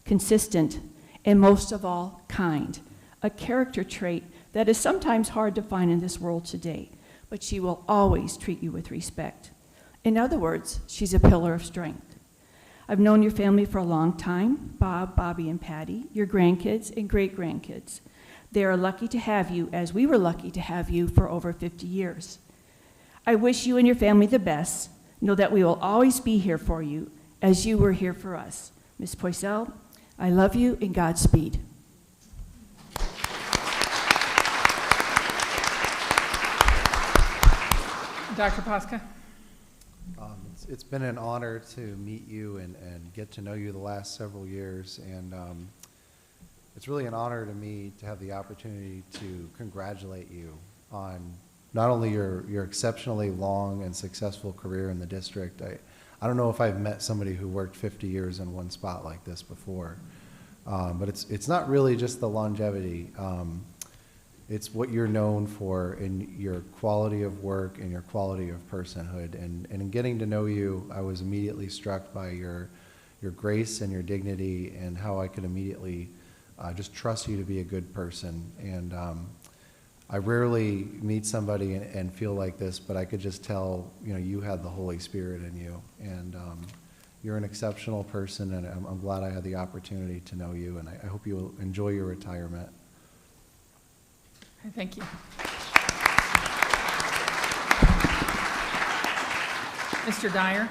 consistent, and most of all, kind, a character trait that is sometimes hard to find in this world today, but she will always treat you with respect. In other words, she's a pillar of strength. I've known your family for a long time, Bob, Bobby, and Patty, your grandkids and great-grandkids. They are lucky to have you, as we were lucky to have you for over 50 years. I wish you and your family the best. Know that we will always be here for you, as you were here for us. Ms. Poisel, I love you and Godspeed. Dr. Posca? It's been an honor to meet you and get to know you the last several years, and it's really an honor to me to have the opportunity to congratulate you on not only your exceptionally long and successful career in the district. I don't know if I've met somebody who worked 50 years in one spot like this before, but it's not really just the longevity. It's what you're known for in your quality of work and your quality of personhood. And in getting to know you, I was immediately struck by your grace and your dignity and how I could immediately just trust you to be a good person. And I rarely meet somebody and feel like this, but I could just tell, you had the Holy Spirit in you. And you're an exceptional person, and I'm glad I had the opportunity to know you, and I hope you will enjoy your retirement. Thank you. Mr. Dyer?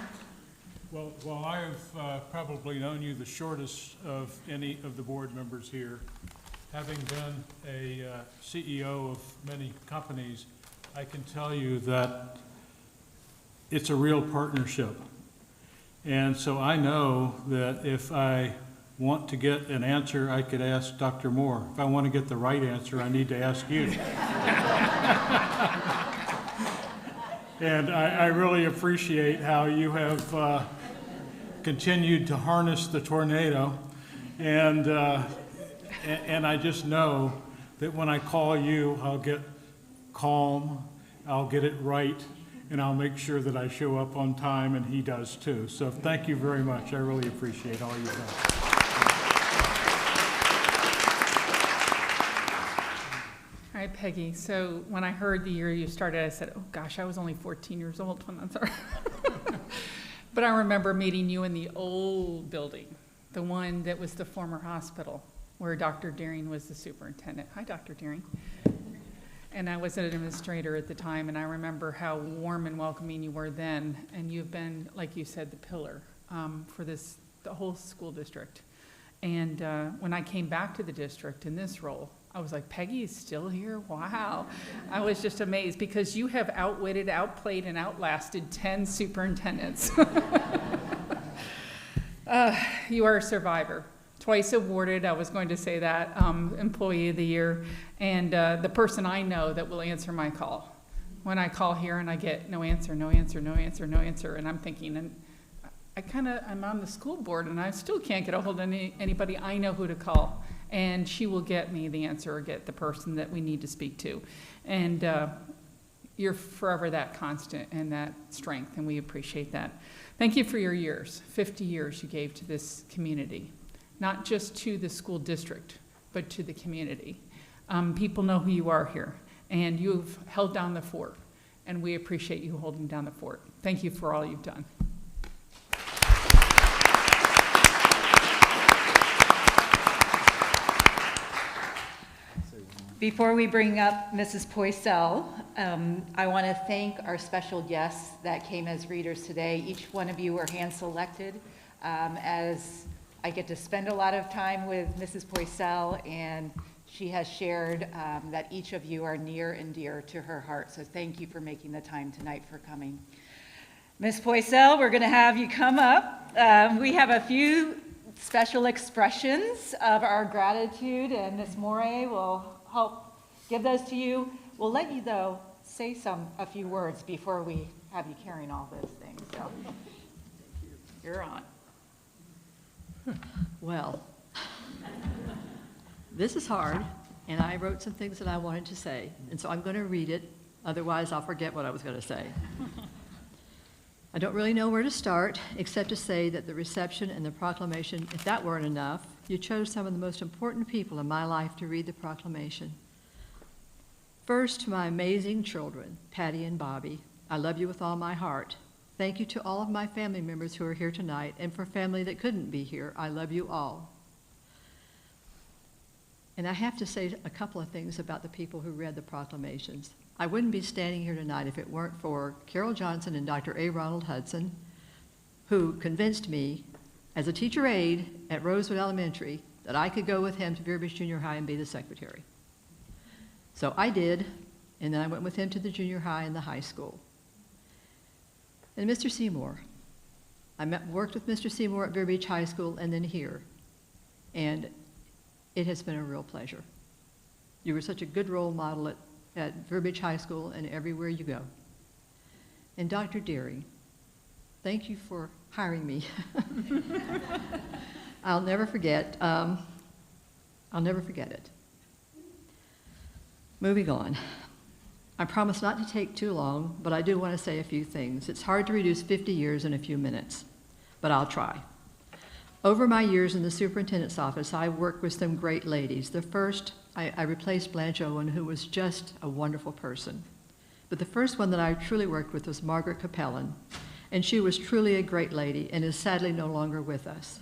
Well, I have probably known you the shortest of any of the board members here. Having been a CEO of many companies, I can tell you that it's a real partnership. And so I know that if I want to get an answer, I could ask Dr. Moore. If I want to get the right answer, I need to ask you. And I really appreciate how you have continued to harness the tornado. And I just know that when I call you, I'll get calm, I'll get it right, and I'll make sure that I show up on time, and he does too. So thank you very much. I really appreciate all you've done. All right, Peggy, so when I heard the year you started, I said, oh gosh, I was only 14 years old when that started. But I remember meeting you in the old building, the one that was the former hospital, where Dr. Deering was the superintendent. Hi, Dr. Deering. And I was an administrator at the time, and I remember how warm and welcoming you were then. And you've been, like you said, the pillar for the whole school district. And when I came back to the district in this role, I was like, Peggy is still here? Wow. I was just amazed because you have outwitted, outplayed, and outlasted 10 superintendents. You are a survivor. Twice awarded, I was going to say that, Employee of the Year, and the person I know that will answer my call. When I call here and I get no answer, no answer, no answer, no answer, and I'm thinking, and I'm on the school board and I still can't get a hold of anybody I know who to call. And she will get me the answer or get the person that we need to speak to. And you're forever that constant and that strength, and we appreciate that. Thank you for your years, 50 years you gave to this community, not just to the school district, but to the community. People know who you are here, and you've held down the fort, and we appreciate you holding down the fort. Thank you for all you've done. Before we bring up Mrs. Poisel, I want to thank our special guests that came as readers today. Each one of you were hand-selected as I get to spend a lot of time with Mrs. Poisel, and she has shared that each of you are near and dear to her heart. So thank you for making the time tonight for coming. Ms. Poisel, we're going to have you come up. We have a few special expressions of our gratitude, and Ms. Moray will help give those to you. We'll let you, though, say a few words before we have you carrying all those things. So you're on. Well, this is hard, and I wrote some things that I wanted to say, and so I'm going to read it, otherwise I'll forget what I was going to say. I don't really know where to start, except to say that the reception and the proclamation, if that weren't enough, you chose some of the most important people in my life to read the proclamation. First, to my amazing children, Patty and Bobby, I love you with all my heart. Thank you to all of my family members who are here tonight, and for family that couldn't be here, I love you all. And I have to say a couple of things about the people who read the proclamations. I wouldn't be standing here tonight if it weren't for Carol Johnson and Dr. A. Ronald Hudson, who convinced me, as a teacher aide at Rosewood Elementary, that I could go with him to Vero Beach Junior High and be the secretary. So I did, and then I went with him to the junior high and the high school. And Mr. Seymour, I worked with Mr. Seymour at Vero Beach High School and then here, and it has been a real pleasure. You were such a good role model at Vero Beach High School and everywhere you go. And Dr. Deary, thank you for hiring me. I'll never forget it. Moving on. I promise not to take too long, but I do want to say a few things. It's hard to reduce 50 years in a few minutes, but I'll try. Over my years in the superintendent's office, I worked with some great ladies. The first, I replaced Blanche Owen, who was just a wonderful person. But the first one that I truly worked with was Margaret Capellan, and she was truly a great lady and is sadly no longer with us.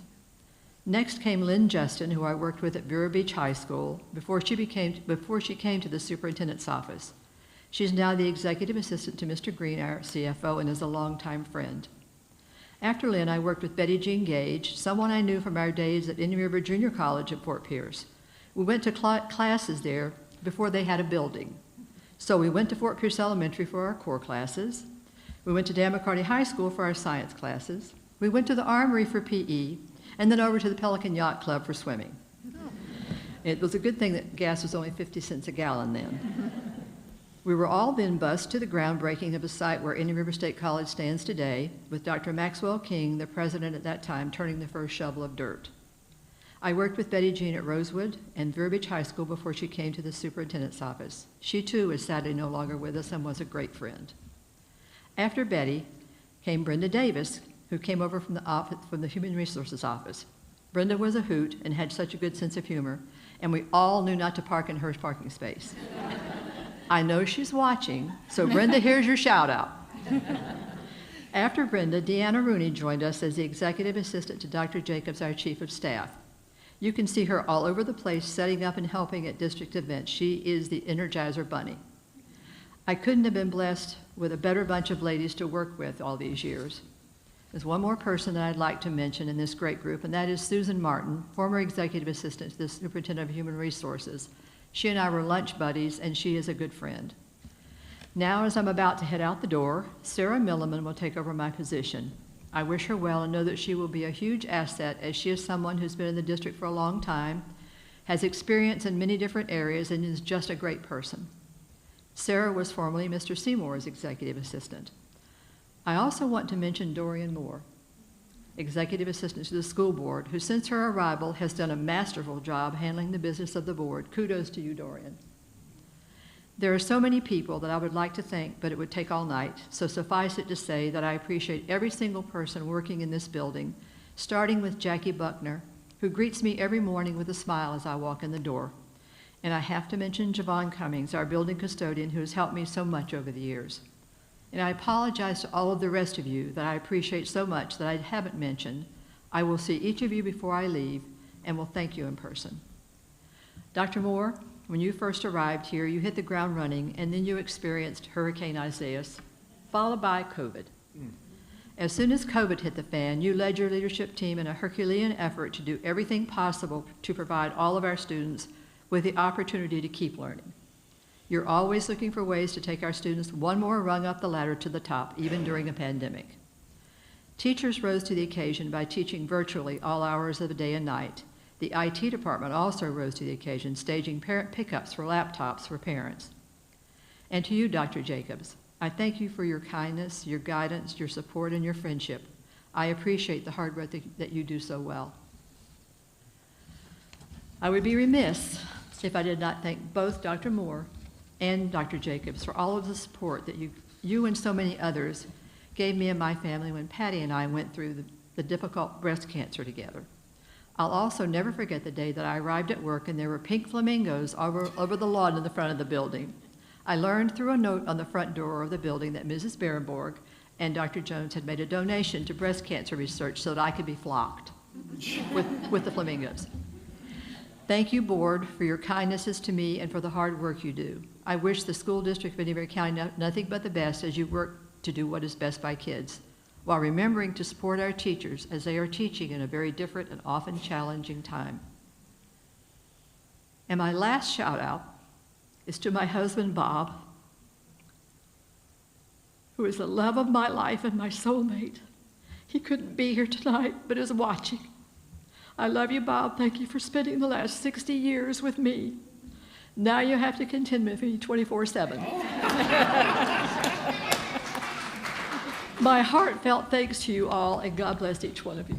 Next came Lynn Justin, who I worked with at Vero Beach High School before she came to the superintendent's office. She's now the executive assistant to Mr. Green, our CFO, and is a longtime friend. After Lynn, I worked with Betty Jean Gage, someone I knew from our days at Indian River Junior College at Fort Pierce. We went to classes there before they had a building. So we went to Fort Pierce Elementary for our core classes. We went to Dan McCarty High School for our science classes. We went to the Armory for PE, and then over to the Pelican Yacht Club for swimming. It was a good thing that gas was only 50 cents a gallon then. We were all then bused to the groundbreaking of a site where Indian River State College stands today, with Dr. Maxwell King, the president at that time, turning the first shovel of dirt. I worked with Betty Jean at Rosewood and Vero Beach High School before she came to the superintendent's office. She too is sadly no longer with us and was a great friend. After Betty came Brenda Davis, who came over from the Human Resources office. Brenda was a hoot and had such a good sense of humor, and we all knew not to park in her parking space. I know she's watching, so Brenda, here's your shout out. After Brenda, Deanna Rooney joined us as the executive assistant to Dr. Jacobs, our chief of staff. You can see her all over the place setting up and helping at district events. She is the Energizer Bunny. I couldn't have been blessed with a better bunch of ladies to work with all these years. There's one more person that I'd like to mention in this great group, and that is Susan Martin, former executive assistant to the superintendent of human resources. She and I were lunch buddies, and she is a good friend. Now, as I'm about to head out the door, Sarah Milliman will take over my position. I wish her well and know that she will be a huge asset, as she is someone who's been in the district for a long time, has experience in many different areas, and is just a great person. Sarah was formerly Mr. Seymour's executive assistant. I also want to mention Dorian Moore, executive assistant to the school board, who since her arrival has done a masterful job handling the business of the board. Kudos to you, Dorian. There are so many people that I would like to thank, but it would take all night, so suffice it to say that I appreciate every single person working in this building, starting with Jackie Buckner, who greets me every morning with a smile as I walk in the door. And I have to mention Javon Cummings, our building custodian, who has helped me so much over the years. And I apologize to all of the rest of you that I appreciate so much that I haven't mentioned. I will see each of you before I leave and will thank you in person. Dr. Moore, when you first arrived here, you hit the ground running, and then you experienced Hurricane Isaias, followed by COVID. As soon as COVID hit the fan, you led your leadership team in a Herculean effort to do everything possible to provide all of our students with the opportunity to keep learning. You're always looking for ways to take our students one more rung up the ladder to the top, even during a pandemic. Teachers rose to the occasion by teaching virtually all hours of the day and night. The IT department also rose to the occasion, staging parent pickups for laptops for parents. And to you, Dr. Jacobs, I thank you for your kindness, your guidance, your support, and your friendship. I appreciate the hard work that you do so well. I would be remiss if I did not thank both Dr. Moore and Dr. Jacobs for all of the support that you and so many others gave me and my family when Patty and I went through the difficult breast cancer together. I'll also never forget the day that I arrived at work and there were pink flamingos over the lawn in the front of the building. I learned through a note on the front door of the building that Mrs. Berenborg and Dr. Jones had made a donation to breast cancer research so that I could be flocked with the flamingos. Thank you, Board, for your kindnesses to me and for the hard work you do. I wish the School District of Indian River County nothing but the best as you work to do what is best by kids, while remembering to support our teachers as they are teaching in a very different and often challenging time. And my last shout out is to my husband, Bob, who is the love of my life and my soulmate. He couldn't be here tonight, but is watching. I love you, Bob. Thank you for spending the last 60 years with me. Now you have to contend with me 24/7. My heartfelt thanks to you all, and God bless each one of you.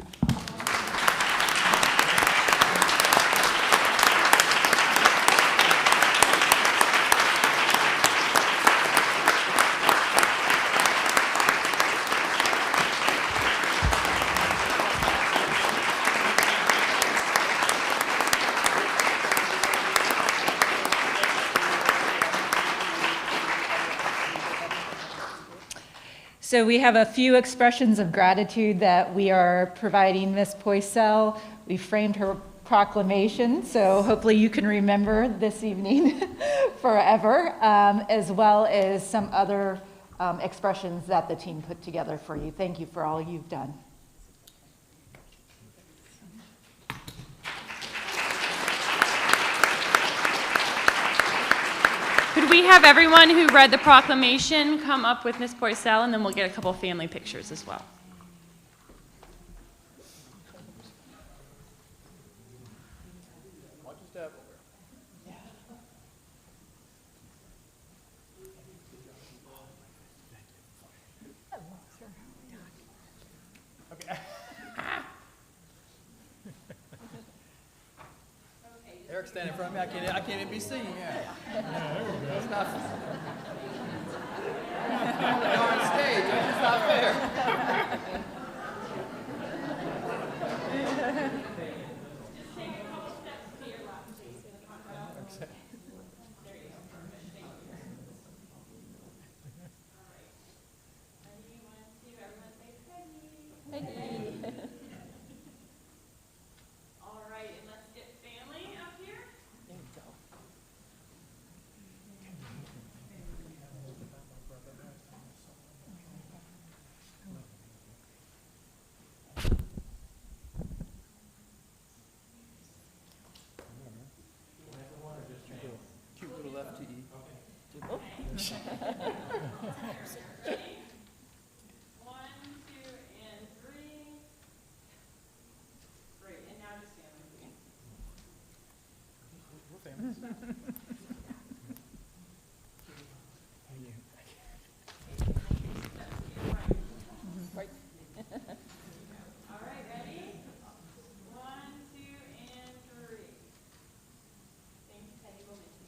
So we have a few expressions of gratitude that we are providing Ms. Poisel. We framed her proclamation, so hopefully you can remember this evening forever, as well as some other expressions that the team put together for you. Thank you for all you've done. Could we have everyone who read the proclamation come up with Ms. Poisel, and then we'll get a couple family pictures as well. Watch your step. Okay. Eric's standing in front of me. I can't even be seen. Yeah. That's not fair. On stage. That's not fair. Cute little FTE. Oh. 1, 2, and 3. Great, and now just family. We're family. Right. All right, ready? 1, 2, and 3. Thanks, Patty. We'll miss you.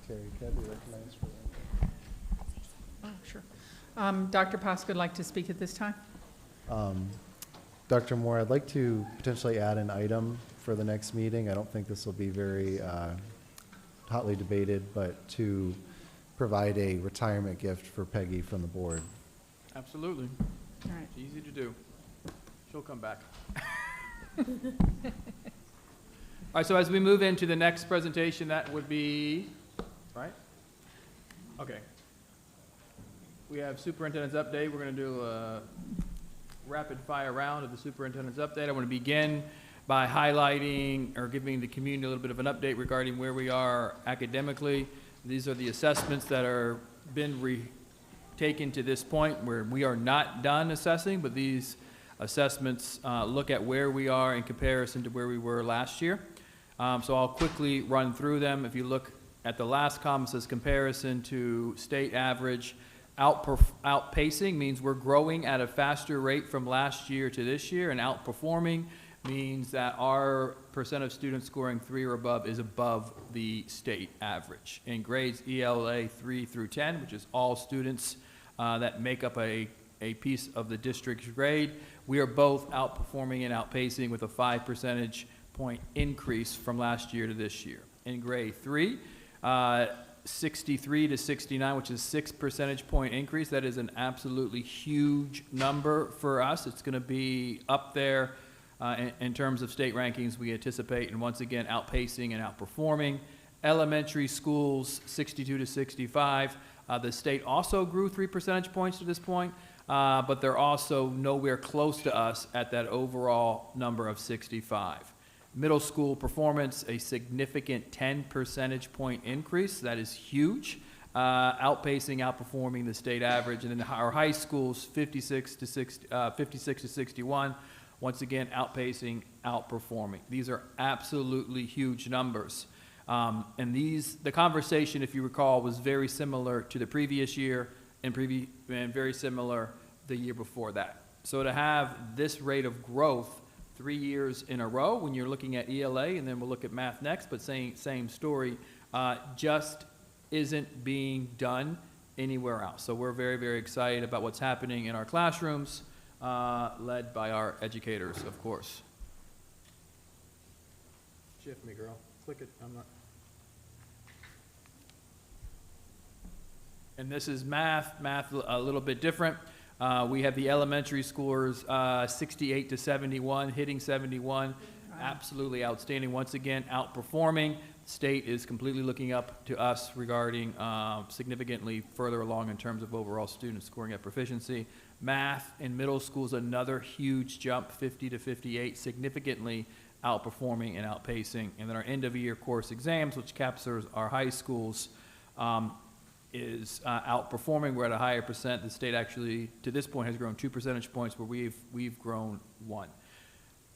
Terry, can I be recognized for that? Oh, sure. Dr. Posk would like to speak at this time. Dr. Moore, I'd like to potentially add an item for the next meeting. I don't think this will be very hotly debated, but to provide a retirement gift for Peggy from the board. Absolutely. All right. It's easy to do. She'll come back. All right, so as we move into the next presentation, that would be, right? Okay. We have superintendent's update. We're going to do a rapid fire round of the superintendent's update. I want to begin by highlighting or giving the community a little bit of an update regarding where we are academically. These are the assessments that are been taken to this point where we are not done assessing, but these assessments look at where we are in comparison to where we were last year. So I'll quickly run through them. If you look at the last column, it says comparison to state average. Outpacing means we're growing at a faster rate from last year to this year, and outperforming means that our percent of students scoring 3 or above is above the state average. In grades ELA 3 through 10, which is all students that make up a piece of the district's grade, we are both outperforming and outpacing with a 5 percentage point increase from last year to this year. In grade 3, 63 to 69, which is 6 percentage point increase. That is an absolutely huge number for us. It's going to be up there in terms of state rankings we anticipate, and once again, outpacing and outperforming. Elementary schools, 62 to 65. The state also grew 3 percentage points to this point, but they're also nowhere close to us at that overall number of 65. Middle school performance, a significant 10 percentage point increase. That is huge, outpacing, outperforming the state average. And then our high schools, 56 to 61, once again, outpacing, outperforming. These are absolutely huge numbers. And the conversation, if you recall, was very similar to the previous year and very similar the year before that. So to have this rate of growth 3 years in a row, when you're looking at ELA, and then we'll look at math next, but same story, just isn't being done anywhere else. So we're very, very excited about what's happening in our classrooms, led by our educators, of course. Shift me, girl. Click it. I'm not. And this is math a little bit different. We have the elementary scores, 68 to 71, hitting 71, absolutely outstanding. Once again, outperforming. State is completely looking up to us regarding significantly further along in terms of overall student scoring at proficiency. Math in middle schools, another huge jump, 50 to 58, significantly outperforming and outpacing. And then our end of year course exams, which captures our high schools, is outperforming. We're at a higher percent. The state actually, to this point, has grown 2 percentage points, where we've grown 1.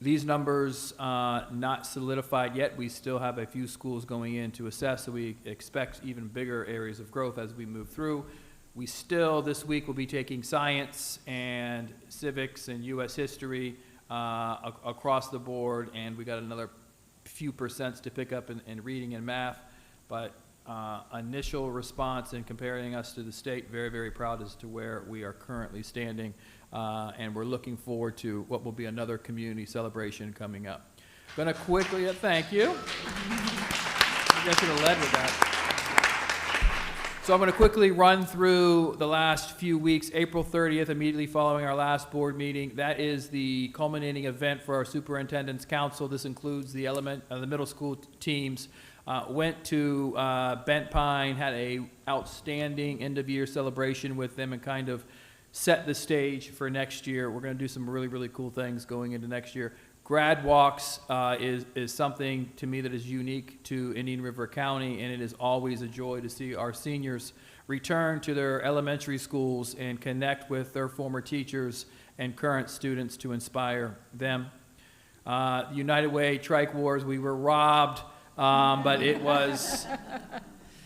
These numbers not solidified yet. We still have a few schools going in to assess, so we expect even bigger areas of growth as we move through. We still, this week, will be taking science and civics and U.S. history across the board, and we got another few percents to pick up in reading and math, but initial response in comparing us to the state, very, very proud as to where we are currently standing, and we're looking forward to what will be another community celebration coming up. Gonna quickly, thank you. I guess I should have led with that. So I'm gonna quickly run through the last few weeks. April 30th, immediately following our last board meeting, that is the culminating event for our Superintendent's Council. This includes the middle school teams. Went to Bent Pine, had a outstanding end-of-year celebration with them, and kind of set the stage for next year. We're going to do some really, really cool things going into next year. Grad walks is something to me that is unique to Indian River County, and it is always a joy to see our seniors return to their elementary schools and connect with their former teachers and current students to inspire them. United Way Trike Wars, we were robbed. But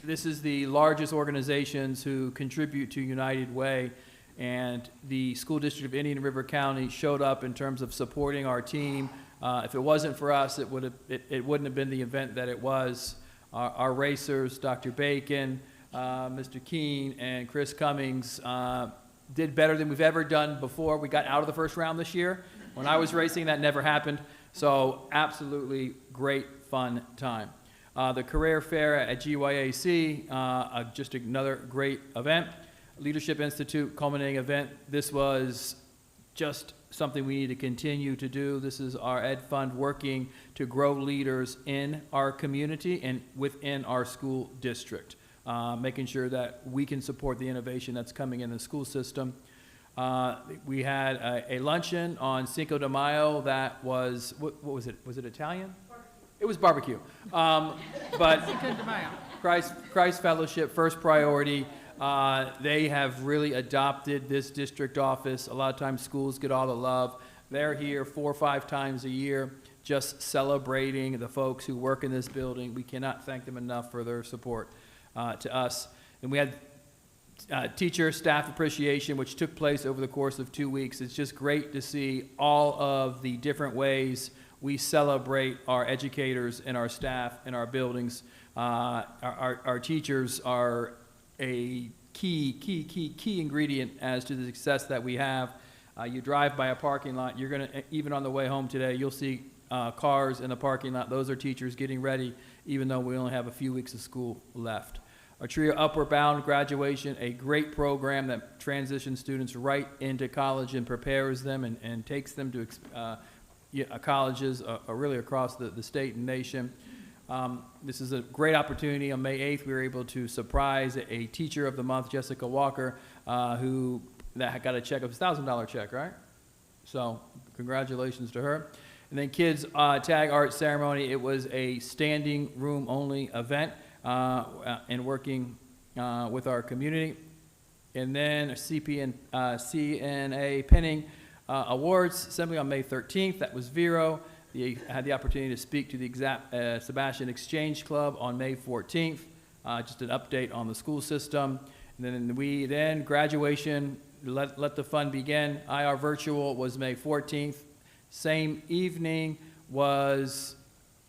this is the largest organizations who contribute to United Way, and the school district of Indian River County showed up in terms of supporting our team. If it wasn't for us, it wouldn't have been the event that it was. Our racers, Dr. Bacon, Mr. Keene, and Chris Cummings, did better than we've ever done before. We got out of the first round this year. When I was racing, that never happened. So absolutely great fun time. The career fair at GYAC, just another great event. Leadership Institute culminating event. This was just something we need to continue to do. This is our Ed Fund working to grow leaders in our community and within our school district, making sure that we can support the innovation that's coming in the school system. We had a luncheon on Cinco de Mayo that was, what was it? Was it Italian? Barbecue. It was barbecue. But Cinco de Mayo. Christ Fellowship, first priority. They have really adopted this district office. A lot of times schools get all the love. They're here 4 or 5 times a year just celebrating the folks who work in this building. We cannot thank them enough for their support to us. And we had teacher staff appreciation, which took place over the course of 2 weeks. It's just great to see all of the different ways we celebrate our educators and our staff in our buildings. Our teachers are a key ingredient as to the success that we have. You drive by a parking lot, you're gonna, even on the way home today, you'll see cars in the parking lot. Those are teachers getting ready, even though we only have a few weeks of school left. Our TRIO Upward Bound graduation, a great program that transitions students right into college and prepares them and takes them to colleges really across the state and nation. This is a great opportunity. On May 8th, we were able to surprise a Teacher of the Month, Jessica Walker, who got a check of $1,000 check, right? So congratulations to her. And then kids tag art ceremony. It was a standing room only event and working with our community. And then CNA pinning awards assembly on May 13th. That was Vero. He had the opportunity to speak to the Sebastian Exchange Club on May 14th. Just an update on the school system. And then graduation, let the fun begin. IR virtual was May 14th. Same evening was,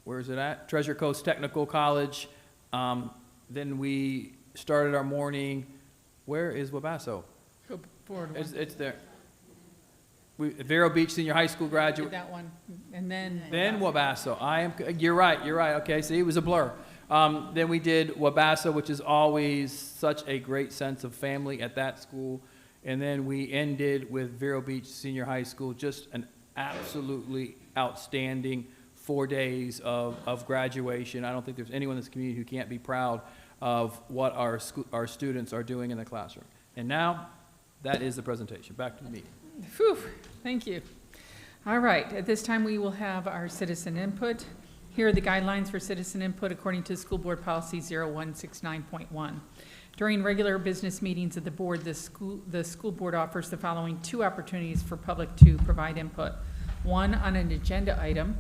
where is it at? Treasure Coast Technical College. Then we started our morning. Where is Wabasso? Go forward one. It's there. Vero Beach Senior High School graduate. Did that one, and then. Then Wabasso. You're right. Okay, see, it was a blur. Then we did Wabasso, which is always such a great sense of family at that school. And then we ended with Vero Beach Senior High School, just an absolutely outstanding 4 days of graduation. I don't think there's anyone in this community who can't be proud of what our students are doing in the classroom. And now, that is the presentation. Back to the meeting. Phew, thank you. All right, at this time we will have our citizen input. Here are the guidelines for citizen input according to School Board Policy 0169.1. During regular business meetings of the board, the school board offers the following 2 opportunities for public to provide input. 1 on an agenda item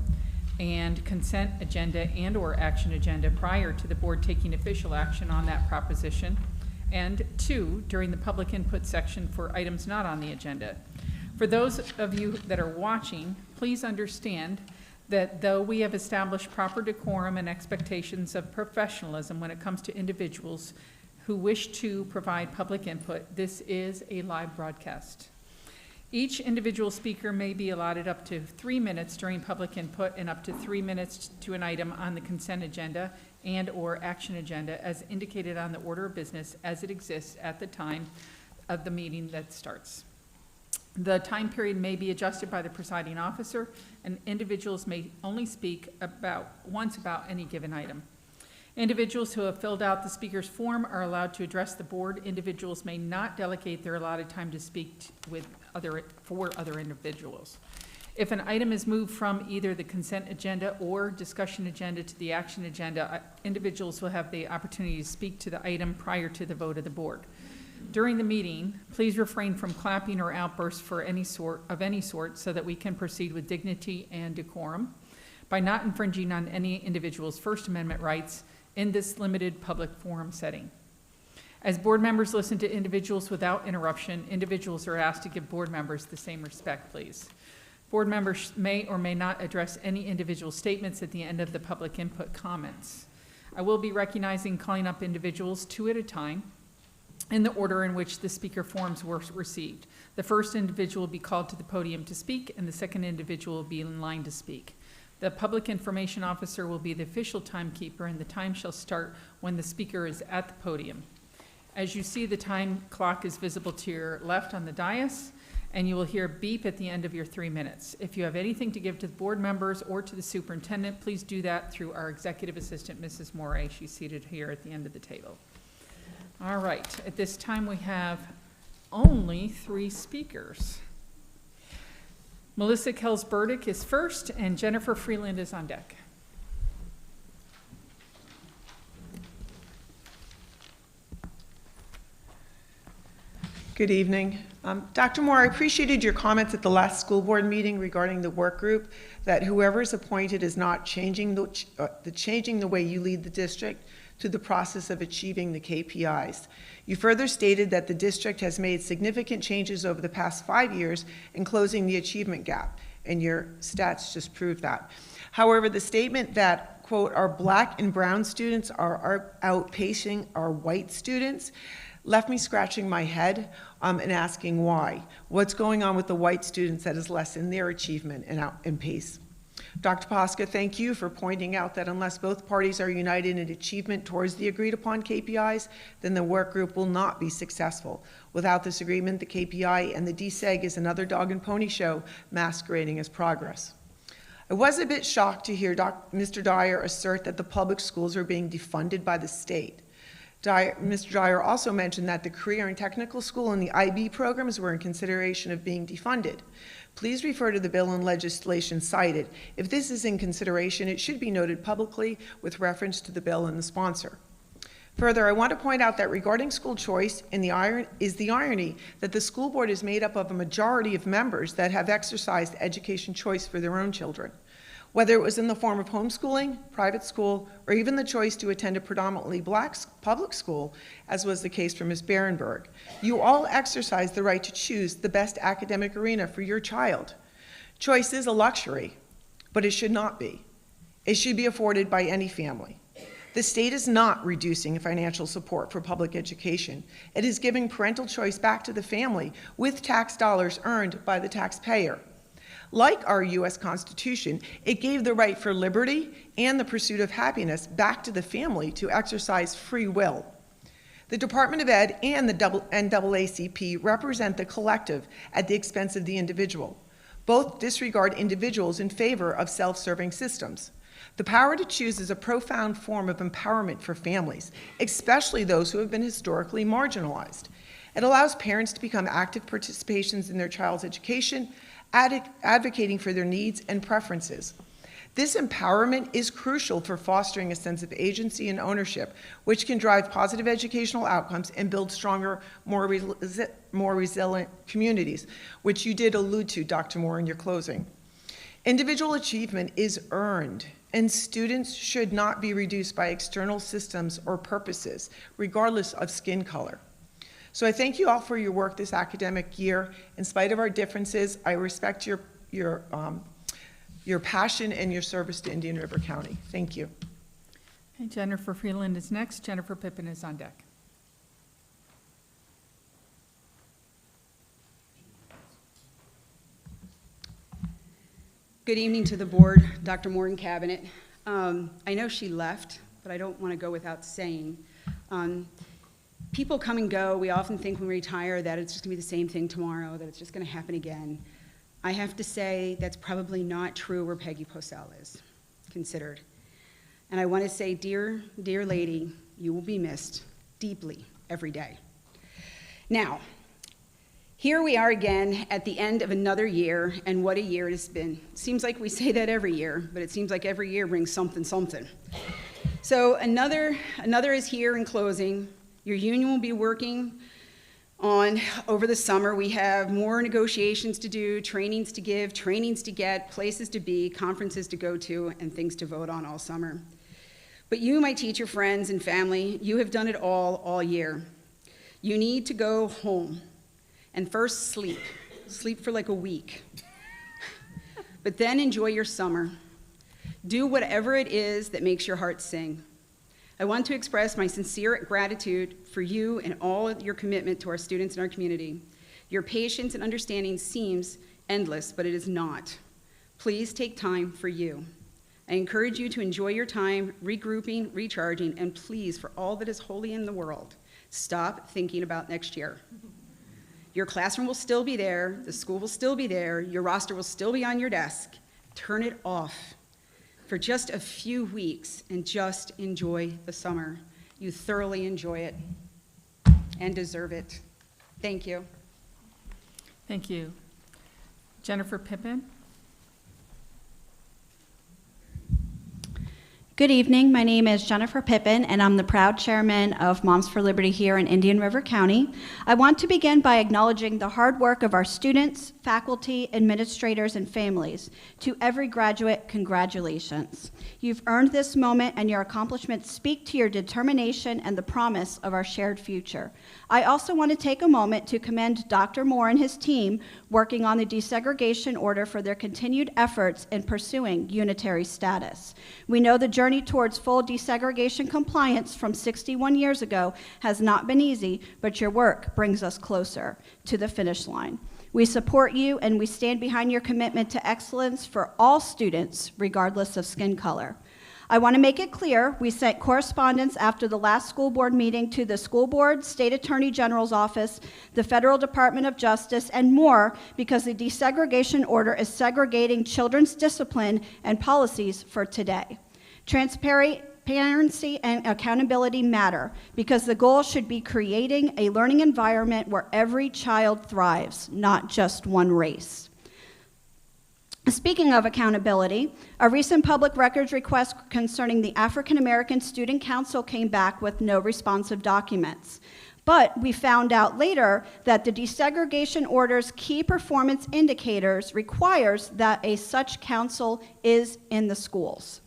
and consent agenda and/or action agenda prior to the board taking official action on that proposition. And 2, during the public input section for items not on the agenda. For those of you that are watching, please understand that though we have established proper decorum and expectations of professionalism when it comes to individuals who wish to provide public input, this is a live broadcast. Each individual speaker may be allotted up to 3 minutes during public input and up to 3 minutes to an item on the consent agenda and/or action agenda as indicated on the order of business as it exists at the time of the meeting that starts. The time period may be adjusted by the presiding officer, and individuals may only speak once about any given item. Individuals who have filled out the speaker's form are allowed to address the board. Individuals may not delegate their allotted time to speak for other individuals. If an item is moved from either the consent agenda or discussion agenda to the action agenda, individuals will have the opportunity to speak to the item prior to the vote of the board. During the meeting, please refrain from clapping or outbursts of any sort so that we can proceed with dignity and decorum by not infringing on any individual's First Amendment rights in this limited public forum setting. As board members listen to individuals without interruption, individuals are asked to give board members the same respect, please. Board members may or may not address any individual statements at the end of the public input comments. I will be recognizing calling up individuals 2 at a time in the order in which the speaker forms were received. The first individual will be called to the podium to speak, and the second individual will be in line to speak. The public information officer will be the official timekeeper, and the time shall start when the speaker is at the podium. As you see, the time clock is visible to your left on the dais, and you will hear a beep at the end of your 3 minutes. If you have anything to give to the board members or to the superintendent, please do that through our executive assistant, Mrs. Moray. She's seated here at the end of the table. All right, at this time we have only 3 speakers. Melissa Kels-Burdick is first, and Jennifer Freeland is on deck. Good evening. Dr. Moore, I appreciated your comments at the last school board meeting regarding the work group, that whoever is appointed is not changing the way you lead the district through the process of achieving the KPIs. You further stated that the district has made significant changes over the past 5 years in closing the achievement gap, and your stats just prove that. However, the statement that, quote, our black and brown students are outpacing our white students left me scratching my head and asking why. What's going on with the white students that is less in their achievement and pace? Dr. Posca, thank you for pointing out that unless both parties are united in achievement towards the agreed upon KPIs, then the work group will not be successful. Without this agreement, the KPI and the DSEG is another dog and pony show masquerading as progress. I was a bit shocked to hear Mr. Dyer assert that the public schools are being defunded by the state. Mr. Dyer also mentioned that the career and technical school and the IB programs were in consideration of being defunded. Please refer to the bill and legislation cited. If this is in consideration, it should be noted publicly with reference to the bill and the sponsor. Further, I want to point out that regarding school choice, the irony that the school board is made up of a majority of members that have exercised education choice for their own children. Whether it was in the form of homeschooling, private school, or even the choice to attend a predominantly black public school, as was the case for Ms. Berenberg, you all exercise the right to choose the best academic arena for your child. Choice is a luxury, but it should not be. It should be afforded by any family. The state is not reducing financial support for public education. It is giving parental choice back to the family with tax dollars earned by the taxpayer. Like our U.S. Constitution, it gave the right for liberty and the pursuit of happiness back to the family to exercise free will. The Department of Ed and the NAACP represent the collective at the expense of the individual. Both disregard individuals in favor of self-serving systems. The power to choose is a profound form of empowerment for families, especially those who have been historically marginalized. It allows parents to become active participants in their child's education, advocating for their needs and preferences. This empowerment is crucial for fostering a sense of agency and ownership, which can drive positive educational outcomes and build stronger, more resilient communities, which you did allude to, Dr. Moore, in your closing. Individual achievement is earned, and students should not be reduced by external systems or purposes, regardless of skin color. So I thank you all for your work this academic year. In spite of our differences, I respect your passion and your service to Indian River County. Thank you. Okay, Jennifer Freeland is next. Jennifer Pippin is on deck. Good evening to the board, Dr. Moore and cabinet. I know she left, but I don't want to go without saying. People come and go. We often think when we retire that it's just going to be the same thing tomorrow, that it's just going to happen again. I have to say that's probably not true where Peggy Posel is considered. And I want to say, dear lady, you will be missed deeply every day. Now, here we are again at the end of another year, and what a year it has been. Seems like we say that every year, but it seems like every year brings something. So another is here in closing. Your union will be working on over the summer. We have more negotiations to do, trainings to give, trainings to get, places to be, conferences to go to, and things to vote on all summer. But you, my teacher friends and family, you have done it all year. You need to go home and first sleep for like a week. But then enjoy your summer. Do whatever it is that makes your heart sing. I want to express my sincere gratitude for you and all of your commitment to our students and our community. Your patience and understanding seems endless, but it is not. Please take time for you. I encourage you to enjoy your time regrouping, recharging, and please, for all that is holy in the world, stop thinking about next year. Your classroom will still be there, the school will still be there, your roster will still be on your desk. Turn it off for just a few weeks and just enjoy the summer. You thoroughly enjoy it and deserve it. Thank you. Thank you. Jennifer Pippin? Good evening. My name is Jennifer Pippin, and I'm the proud chairman of Moms for Liberty here in Indian River County. I want to begin by acknowledging the hard work of our students, faculty, administrators, and families. To every graduate, congratulations. You've earned this moment, and your accomplishments speak to your determination and the promise of our shared future. I also want to take a moment to commend Dr. Moore and his team working on the desegregation order for their continued efforts in pursuing unitary status. We know the journey towards full desegregation compliance from 61 years ago has not been easy, but your work brings us closer to the finish line. We support you and we stand behind your commitment to excellence for all students, regardless of skin color. I want to make it clear, we sent correspondence after the last school board meeting to the school board, state attorney general's office, the federal Department of Justice, and more because the desegregation order is segregating children's discipline and policies for today. Transparency and accountability matter because the goal should be creating a learning environment where every child thrives, not just one race. Speaking of accountability, a recent public records request concerning the African American Student Council came back with no responsive documents. But we found out later that the desegregation order's key performance indicators requires that a such council is in the schools.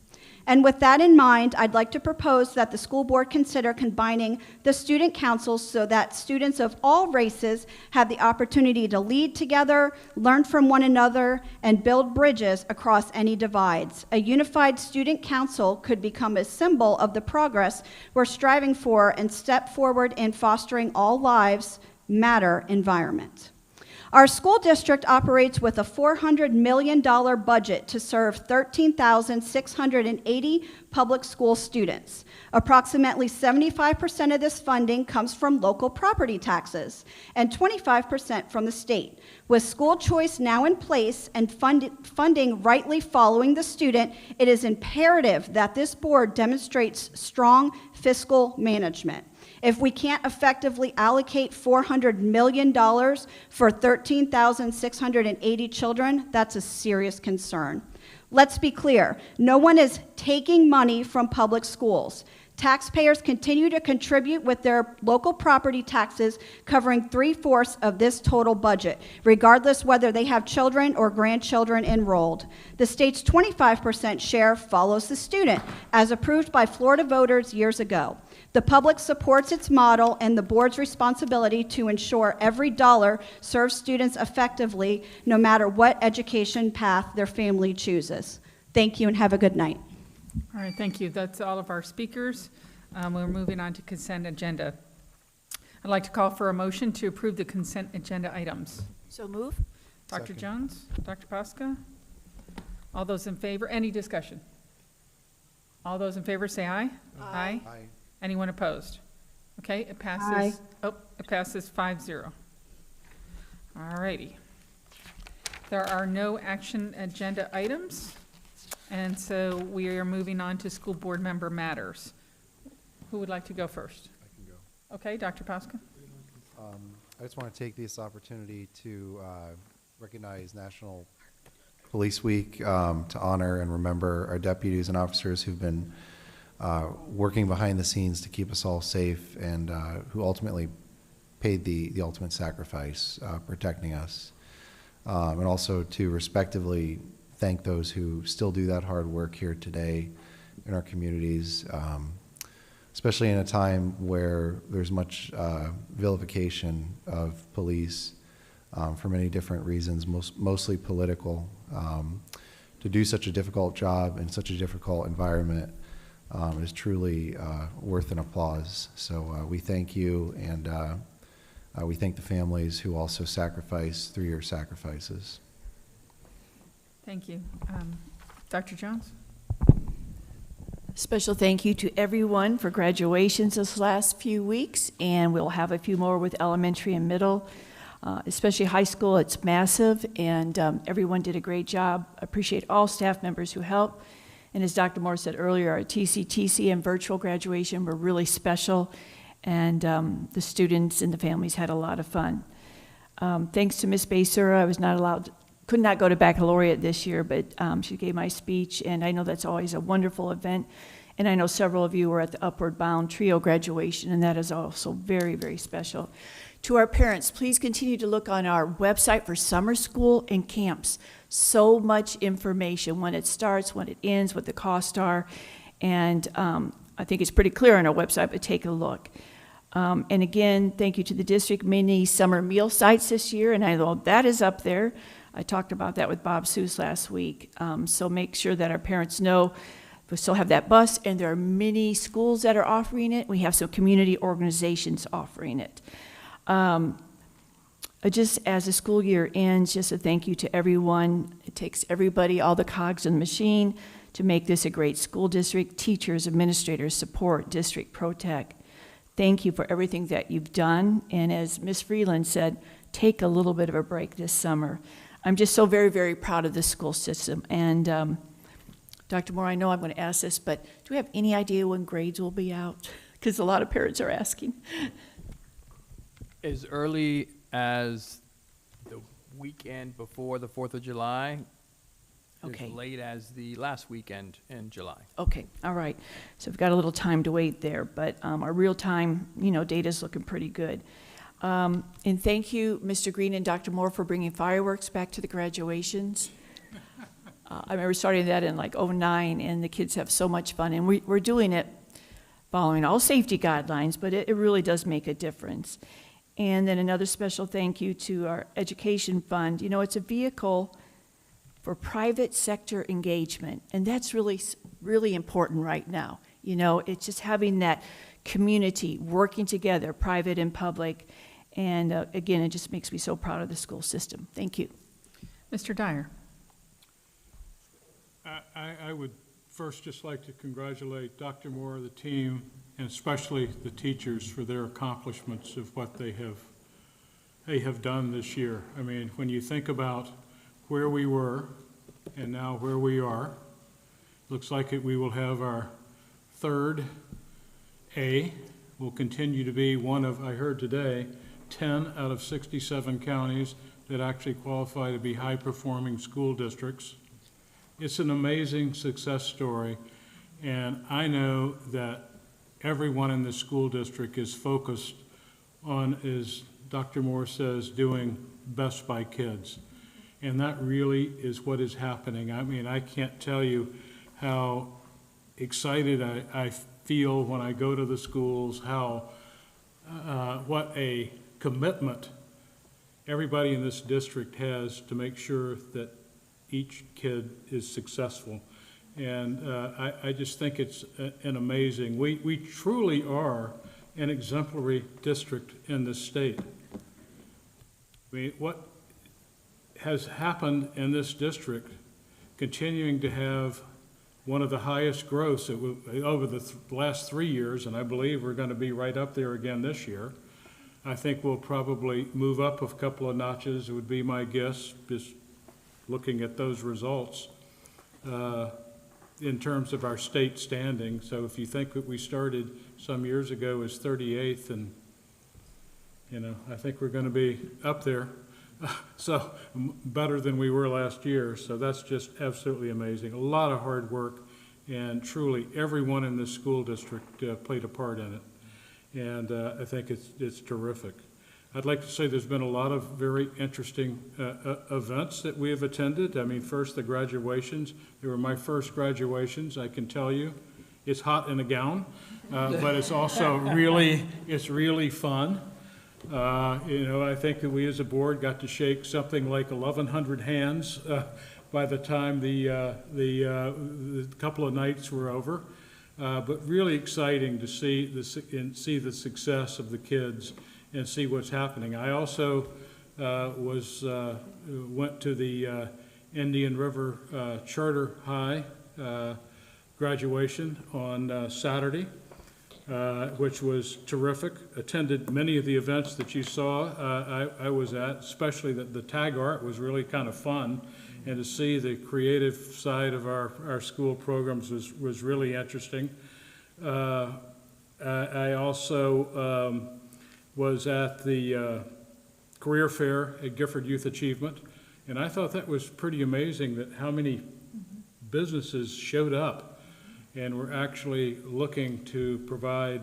And with that in mind, I'd like to propose that the school board consider combining the student councils so that students of all races have the opportunity to lead together, learn from one another, and build bridges across any divides. A unified student council could become a symbol of the progress we're striving for and step forward in fostering all lives matter environment. Our school district operates with a $400 million budget to serve 13,680 public school students. Approximately 75% of this funding comes from local property taxes and 25% from the state. With school choice now in place and funding rightly following the student, it is imperative that this board demonstrates strong fiscal management. If we can't effectively allocate $400 million for 13,680 children, that's a serious concern. Let's be clear, no one is taking money from public schools. Taxpayers continue to contribute with their local property taxes, covering 3/4 of this total budget, regardless whether they have children or grandchildren enrolled. The state's 25% share follows the student, as approved by Florida voters years ago. The public supports its model and the board's responsibility to ensure every dollar serves students effectively, no matter what education path their family chooses. Thank you and have a good night. All right, thank you. That's all of our speakers. We're moving on to consent agenda. I'd like to call for a motion to approve the consent agenda items. So move. Dr. Second. Jones, Dr. Pasca? All those in favor? Any discussion? All those in favor say aye. Aye. Aye. Anyone opposed? Okay, it passes. Aye. Oh, it passes 5-0. All righty. There are no action agenda items, and so we are moving on to school board member matters. Who would like to go first? I can go. Okay, Dr. Pasca? I just want to take this opportunity to recognize National Police Week to honor and remember our deputies and officers who've been working behind the scenes to keep us all safe and who ultimately paid the ultimate sacrifice, protecting us. And also to respectively thank those who still do that hard work here today in our communities, especially in a time where there's much vilification of police for many different reasons, mostly political. To do such a difficult job in such a difficult environment is truly worth an applause. So we thank you, and we thank the families who also sacrifice through your sacrifices. Thank you. Dr. Jones? Special thank you to everyone for graduations this last few weeks, and we'll have a few more with elementary and middle. especially high school. It's massive, and everyone did a great job. Appreciate all staff members who helped. And as Dr. Moore said earlier, our TCTC and virtual graduation were really special, and the students and the families had a lot of fun. Thanks to Ms. Basura, I was not allowed, could not go to baccalaureate this year, but she gave my speech, and I know that's always a wonderful event. And I know several of you were at the Upward Bound Trio graduation, and that is also very, very special. To our parents, please continue to look on our website for summer school and camps. So much information, when it starts, when it ends, what the costs are. And I think it's pretty clear on our website, but take a look. And again, thank you to the district mini summer meal sites this year, and I know that is up there. I talked about that with Bob Seuss last week. So make sure that our parents know we still have that bus, and there are many schools that are offering it. We have some community organizations offering it. Just as the school year ends, just a thank you to everyone. It takes everybody, all the cogs in the machine, to make this a great school district. Teachers, administrators, support, district, ProTech. Thank you for everything that you've done. And as Ms. Freeland said, take a little bit of a break this summer. I'm just so very, very proud of the school system. And Dr. Moore, I know I'm going to ask this, but do we have any idea when grades will be out? Because a lot of parents are asking. As early as the weekend before the 4th of July, Okay. as late as the last weekend in July. Okay, all right. So we've got a little time to wait there, but our real-time, data is looking pretty good. And thank you, Mr. Green and Dr. Moore, for bringing fireworks back to the graduations. I remember starting that in like 2009, and the kids have so much fun. And we're doing it following all safety guidelines, but it really does make a difference. And then another special thank you to our education fund. It's a vehicle for private sector engagement, and that's really, really important right now. It's just having that community working together, private and public. And again, it just makes me so proud of the school system. Thank you. Mr. Dyer. I would first just like to congratulate Dr. Moore, the team, and especially the teachers for their accomplishments of what they have done this year. I mean, when you think about where we were and now where we are, looks like we will have our third A. Will continue to be one of, I heard today, 10 out of 67 counties that actually qualify to be high-performing school districts. It's an amazing success story, and I know that everyone in the school district is focused on, as Dr. Moore says, doing best by kids. And that really is what is happening. I mean, I can't tell you how excited I feel when I go to the schools, how what a commitment everybody in this district has to make sure that each kid is successful. And I just think it's an amazing, we truly are an exemplary district in this state. I mean, what has happened in this district, continuing to have one of the highest growths over the last 3 years, and I believe we're going to be right up there again this year. I think we'll probably move up a couple of notches, would be my guess, just looking at those results in terms of our state standing. So if you think that we started some years ago as 38th, and I think we're going to be up there. So better than we were last year. So that's just absolutely amazing. A lot of hard work, and truly everyone in this school district played a part in it. And I think it's terrific. I'd like to say there's been a lot of very interesting events that we have attended. I mean, first the graduations. They were my first graduations. I can tell you, it's hot in a gown, but it's also really fun. I think that we as a board got to shake something like 1,100 hands by the time the couple of nights were over. But really exciting to see the success of the kids and see what's happening. I also went to the Indian River Charter High graduation on Saturday. which was terrific. Attended many of the events that you saw I was at, especially the tag art was really kind of fun. And to see the creative side of our school programs was really interesting. I also was at the career fair at Gifford Youth Achievement, and I thought that was pretty amazing that how many businesses showed up and were actually looking to provide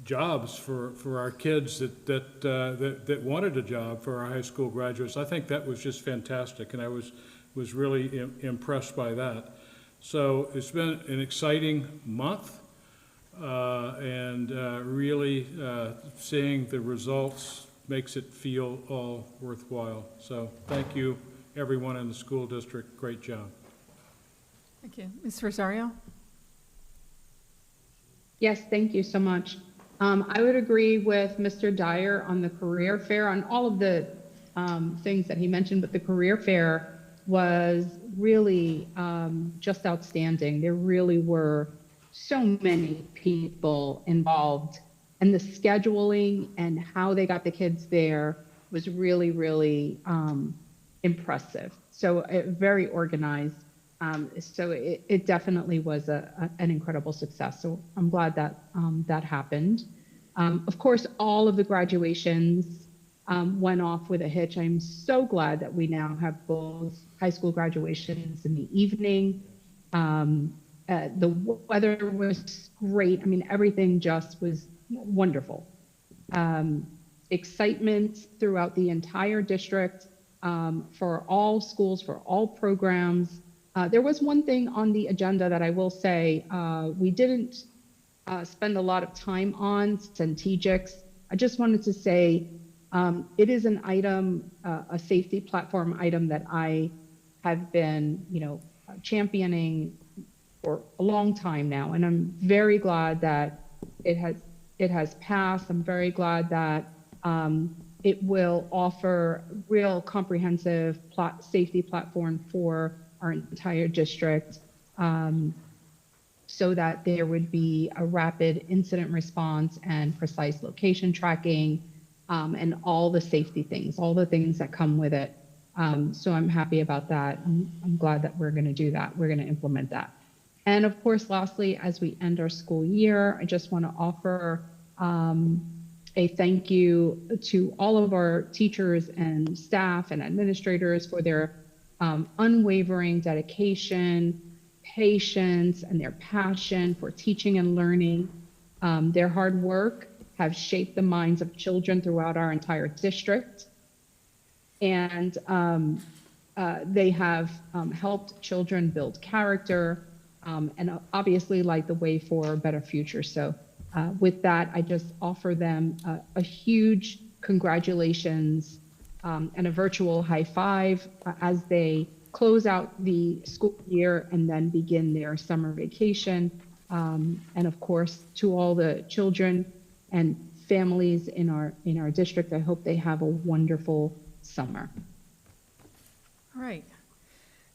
jobs for our kids that wanted a job for our high school graduates. I think that was just fantastic, and I was really impressed by that. So it's been an exciting month, and really seeing the results makes it feel all worthwhile. So thank you, everyone in the school district. Great job. Thank you. Ms. Rosario? Yes, thank you so much. I would agree with Mr. Dyer on the career fair, on all of the things that he mentioned, but the career fair was really just outstanding. There really were so many people involved, and the scheduling and how they got the kids there was really, really impressive. So very organized. So it definitely was an incredible success. So I'm glad that that happened. Of course, all of the graduations went off with a hitch. I'm so glad that we now have both high school graduations in the evening. The weather was great. I mean, everything just was wonderful. Excitement throughout the entire district for all schools, for all programs. There was one thing on the agenda that I will say we didn't spend a lot of time on, Centegix. I just wanted to say it is an item, a safety platform item that I have been, championing for a long time now, and I'm very glad that it has passed. I'm very glad that it will offer real comprehensive safety platform for our entire district, so that there would be a rapid incident response and precise location tracking, and all the safety things, all the things that come with it. So I'm happy about that. I'm glad that we're going to do that. We're going to implement that. And of course, lastly, as we end our school year, I just want to offer a thank you to all of our teachers and staff and administrators for their unwavering dedication, patience, and their passion for teaching and learning. Their hard work have shaped the minds of children throughout our entire district. And they have helped children build character, and obviously light the way for a better future. So with that, I just offer them a huge congratulations and a virtual high five as they close out the school year and then begin their summer vacation. And of course, to all the children and families in our district, I hope they have a wonderful summer. All right.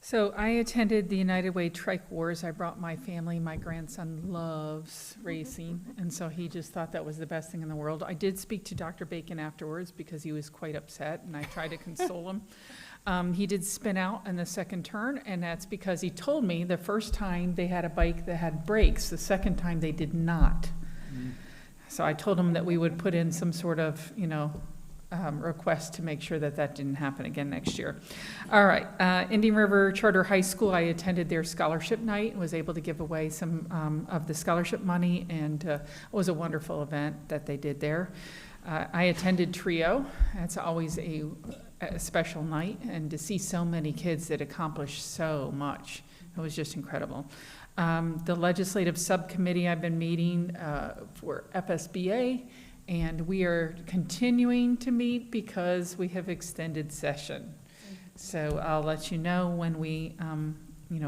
So I attended the United Way Trike Wars. I brought my family. My grandson loves racing, and so he just thought that was the best thing in the world. I did speak to Dr. Bacon afterwards because he was quite upset, and I tried to console him. He did spin out in the second turn, and that's because he told me the first time they had a bike that had brakes, the second time they did not. So I told him that we would put in some sort of, request to make sure that that didn't happen again next year. All right, Indian River Charter High School, I attended their scholarship night and was able to give away some of the scholarship money, and it was a wonderful event that they did there. I attended TRIO. It's always a special night, and to see so many kids that accomplished so much, it was just incredible. The legislative subcommittee I've been meeting for FSBA, and we are continuing to meet because we have extended session. So I'll let you know when we,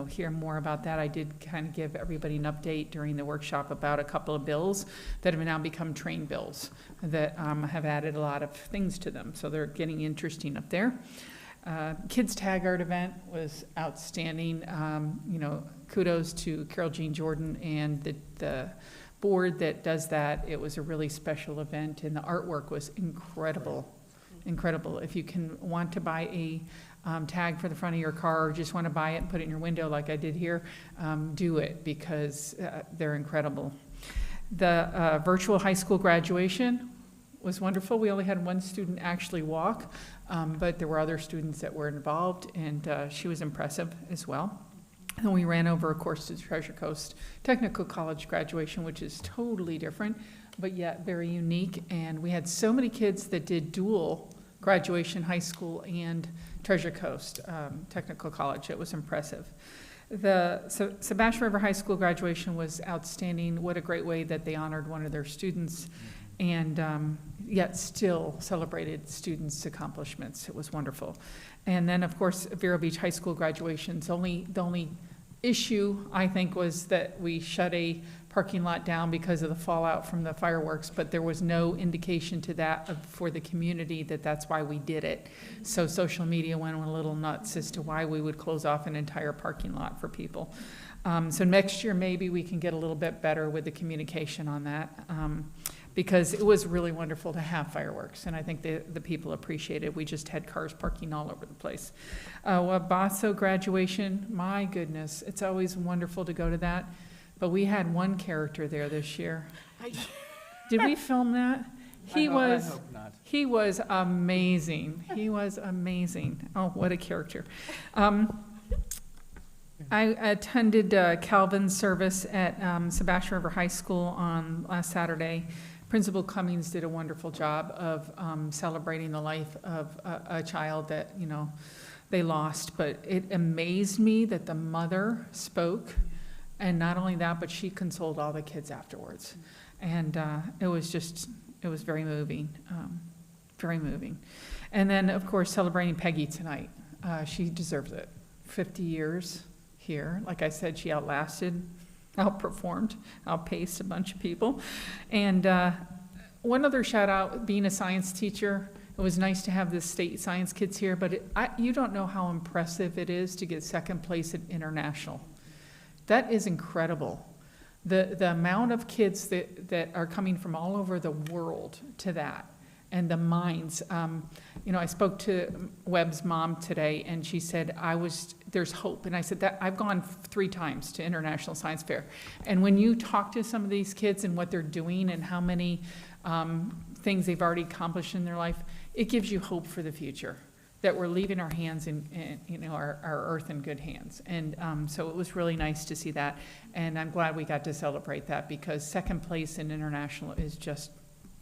hear more about that. I did kind of give everybody an update during the workshop about a couple of bills that have now become train bills that have added a lot of things to them. So they're getting interesting up there. Kids Tag Art event was outstanding. Kudos to Carol Jean Jordan and the board that does that. It was a really special event, and the artwork was incredible. Incredible. If you want to buy a tag for the front of your car, or just want to buy it and put it in your window like I did here, do it, because they're incredible. The virtual high school graduation was wonderful. We only had one student actually walk, but there were other students that were involved, and she was impressive as well. And we ran over, of course, to Treasure Coast Technical College graduation, which is totally different, but yet very unique. And we had so many kids that did dual graduation, high school and Treasure Coast Technical College. It was impressive. The Sebastian River High School graduation was outstanding. What a great way that they honored one of their students, and yet still celebrated students' accomplishments. It was wonderful. And then, of course, Vero Beach High School graduations. The only issue, I think, was that we shut a parking lot down because of the fallout from the fireworks, but there was no indication to that for the community that that's why we did it. So social media went a little nuts as to why we would close off an entire parking lot for people. So next year, maybe we can get a little bit better with the communication on that, because it was really wonderful to have fireworks, and I think the people appreciated it. We just had cars parking all over the place. Wabasso graduation, my goodness, it's always wonderful to go to that, but we had one character there this year. Did we film that? I hope not. He was amazing. He was amazing. Oh, what a character. I attended Calvin's service at Sebastian River High School on last Saturday. Principal Cummings did a wonderful job of celebrating the life of a child that, they lost. But it amazed me that the mother spoke, and not only that, but she consoled all the kids afterwards. And it was very moving, very moving. And then, of course, celebrating Peggy tonight. She deserves it. 50 years here. Like I said, she outperformed, outpaced a bunch of people. And one other shout out, being a science teacher, it was nice to have the state science kids here, but you don't know how impressive it is to get second place at international. That is incredible. The amount of kids that are coming from all over the world to that, and the minds. I spoke to Webb's mom today, and she said, there's hope. And I said, that I've gone 3 times to International Science Fair. And when you talk to some of these kids and what they're doing and how many things they've already accomplished in their life, it gives you hope for the future, that we're leaving our hands in our earth in good hands. And so it was really nice to see that. And I'm glad we got to celebrate that, because second place in international is just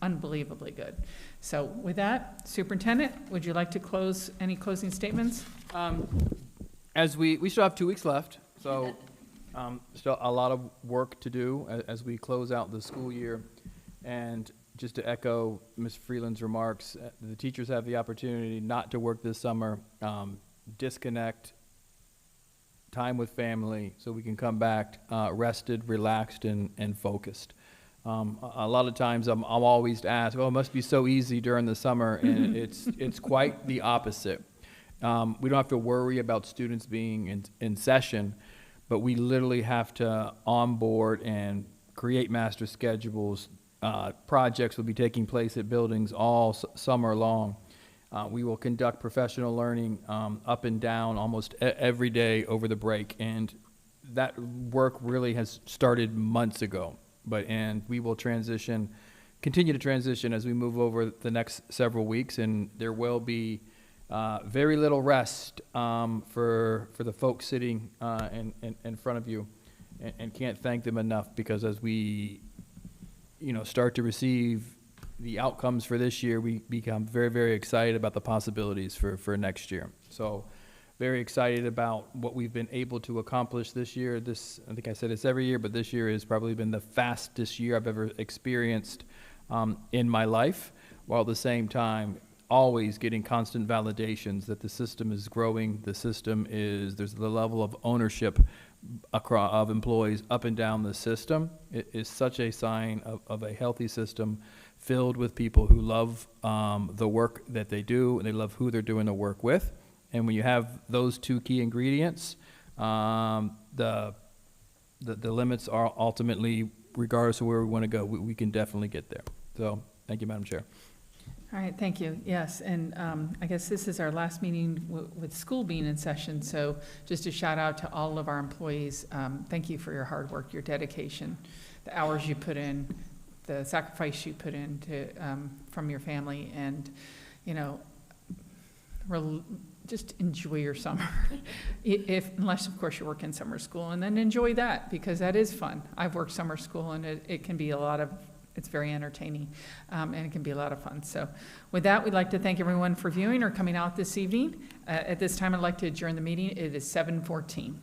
unbelievably good. So with that, Superintendent, would you like to close any closing statements? As we still have 2 weeks left, so still a lot of work to do as we close out the school year. And just to echo Ms. Freeland's remarks, the teachers have the opportunity not to work this summer, disconnect, time with family, so we can come back rested, relaxed, and focused. A lot of times I'm always asked, it must be so easy during the summer, and it's quite the opposite. We don't have to worry about students being in session, but we literally have to onboard and create master schedules. Projects will be taking place at buildings all summer long. We will conduct professional learning up and down almost every day over the break, and that work really has started months ago. And we will continue to transition as we move over the next several weeks, and there will be very little rest for the folks sitting in front of you, and can't thank them enough, because as we start to receive the outcomes for this year, we become very, very excited about the possibilities for next year. So very excited about what we've been able to accomplish this year. I think I said this every year, but this year has probably been the fastest year I've ever experienced in my life, while at the same time always getting constant validations that the system is growing, there's the level of ownership of employees up and down the system. It is such a sign of a healthy system filled with people who love the work that they do, and they love who they're doing the work with. And when you have those two key ingredients, the limits are ultimately, regardless of where we want to go, we can definitely get there. So, thank you, Madam Chair. All right, thank you. Yes, and I guess this is our last meeting with school being in session, so just a shout out to all of our employees. Thank you for your hard work, your dedication, the hours you put in, the sacrifice you put in to, from your family, and, you know, just enjoy your summer. Unless, of course, you work in summer school, and then enjoy that, because that is fun. I've worked summer school, and it can be it's very entertaining, and it can be a lot of fun. So with that, we'd like to thank everyone for viewing or coming out this evening. At this time, I'd like to adjourn the meeting. It is 7:14.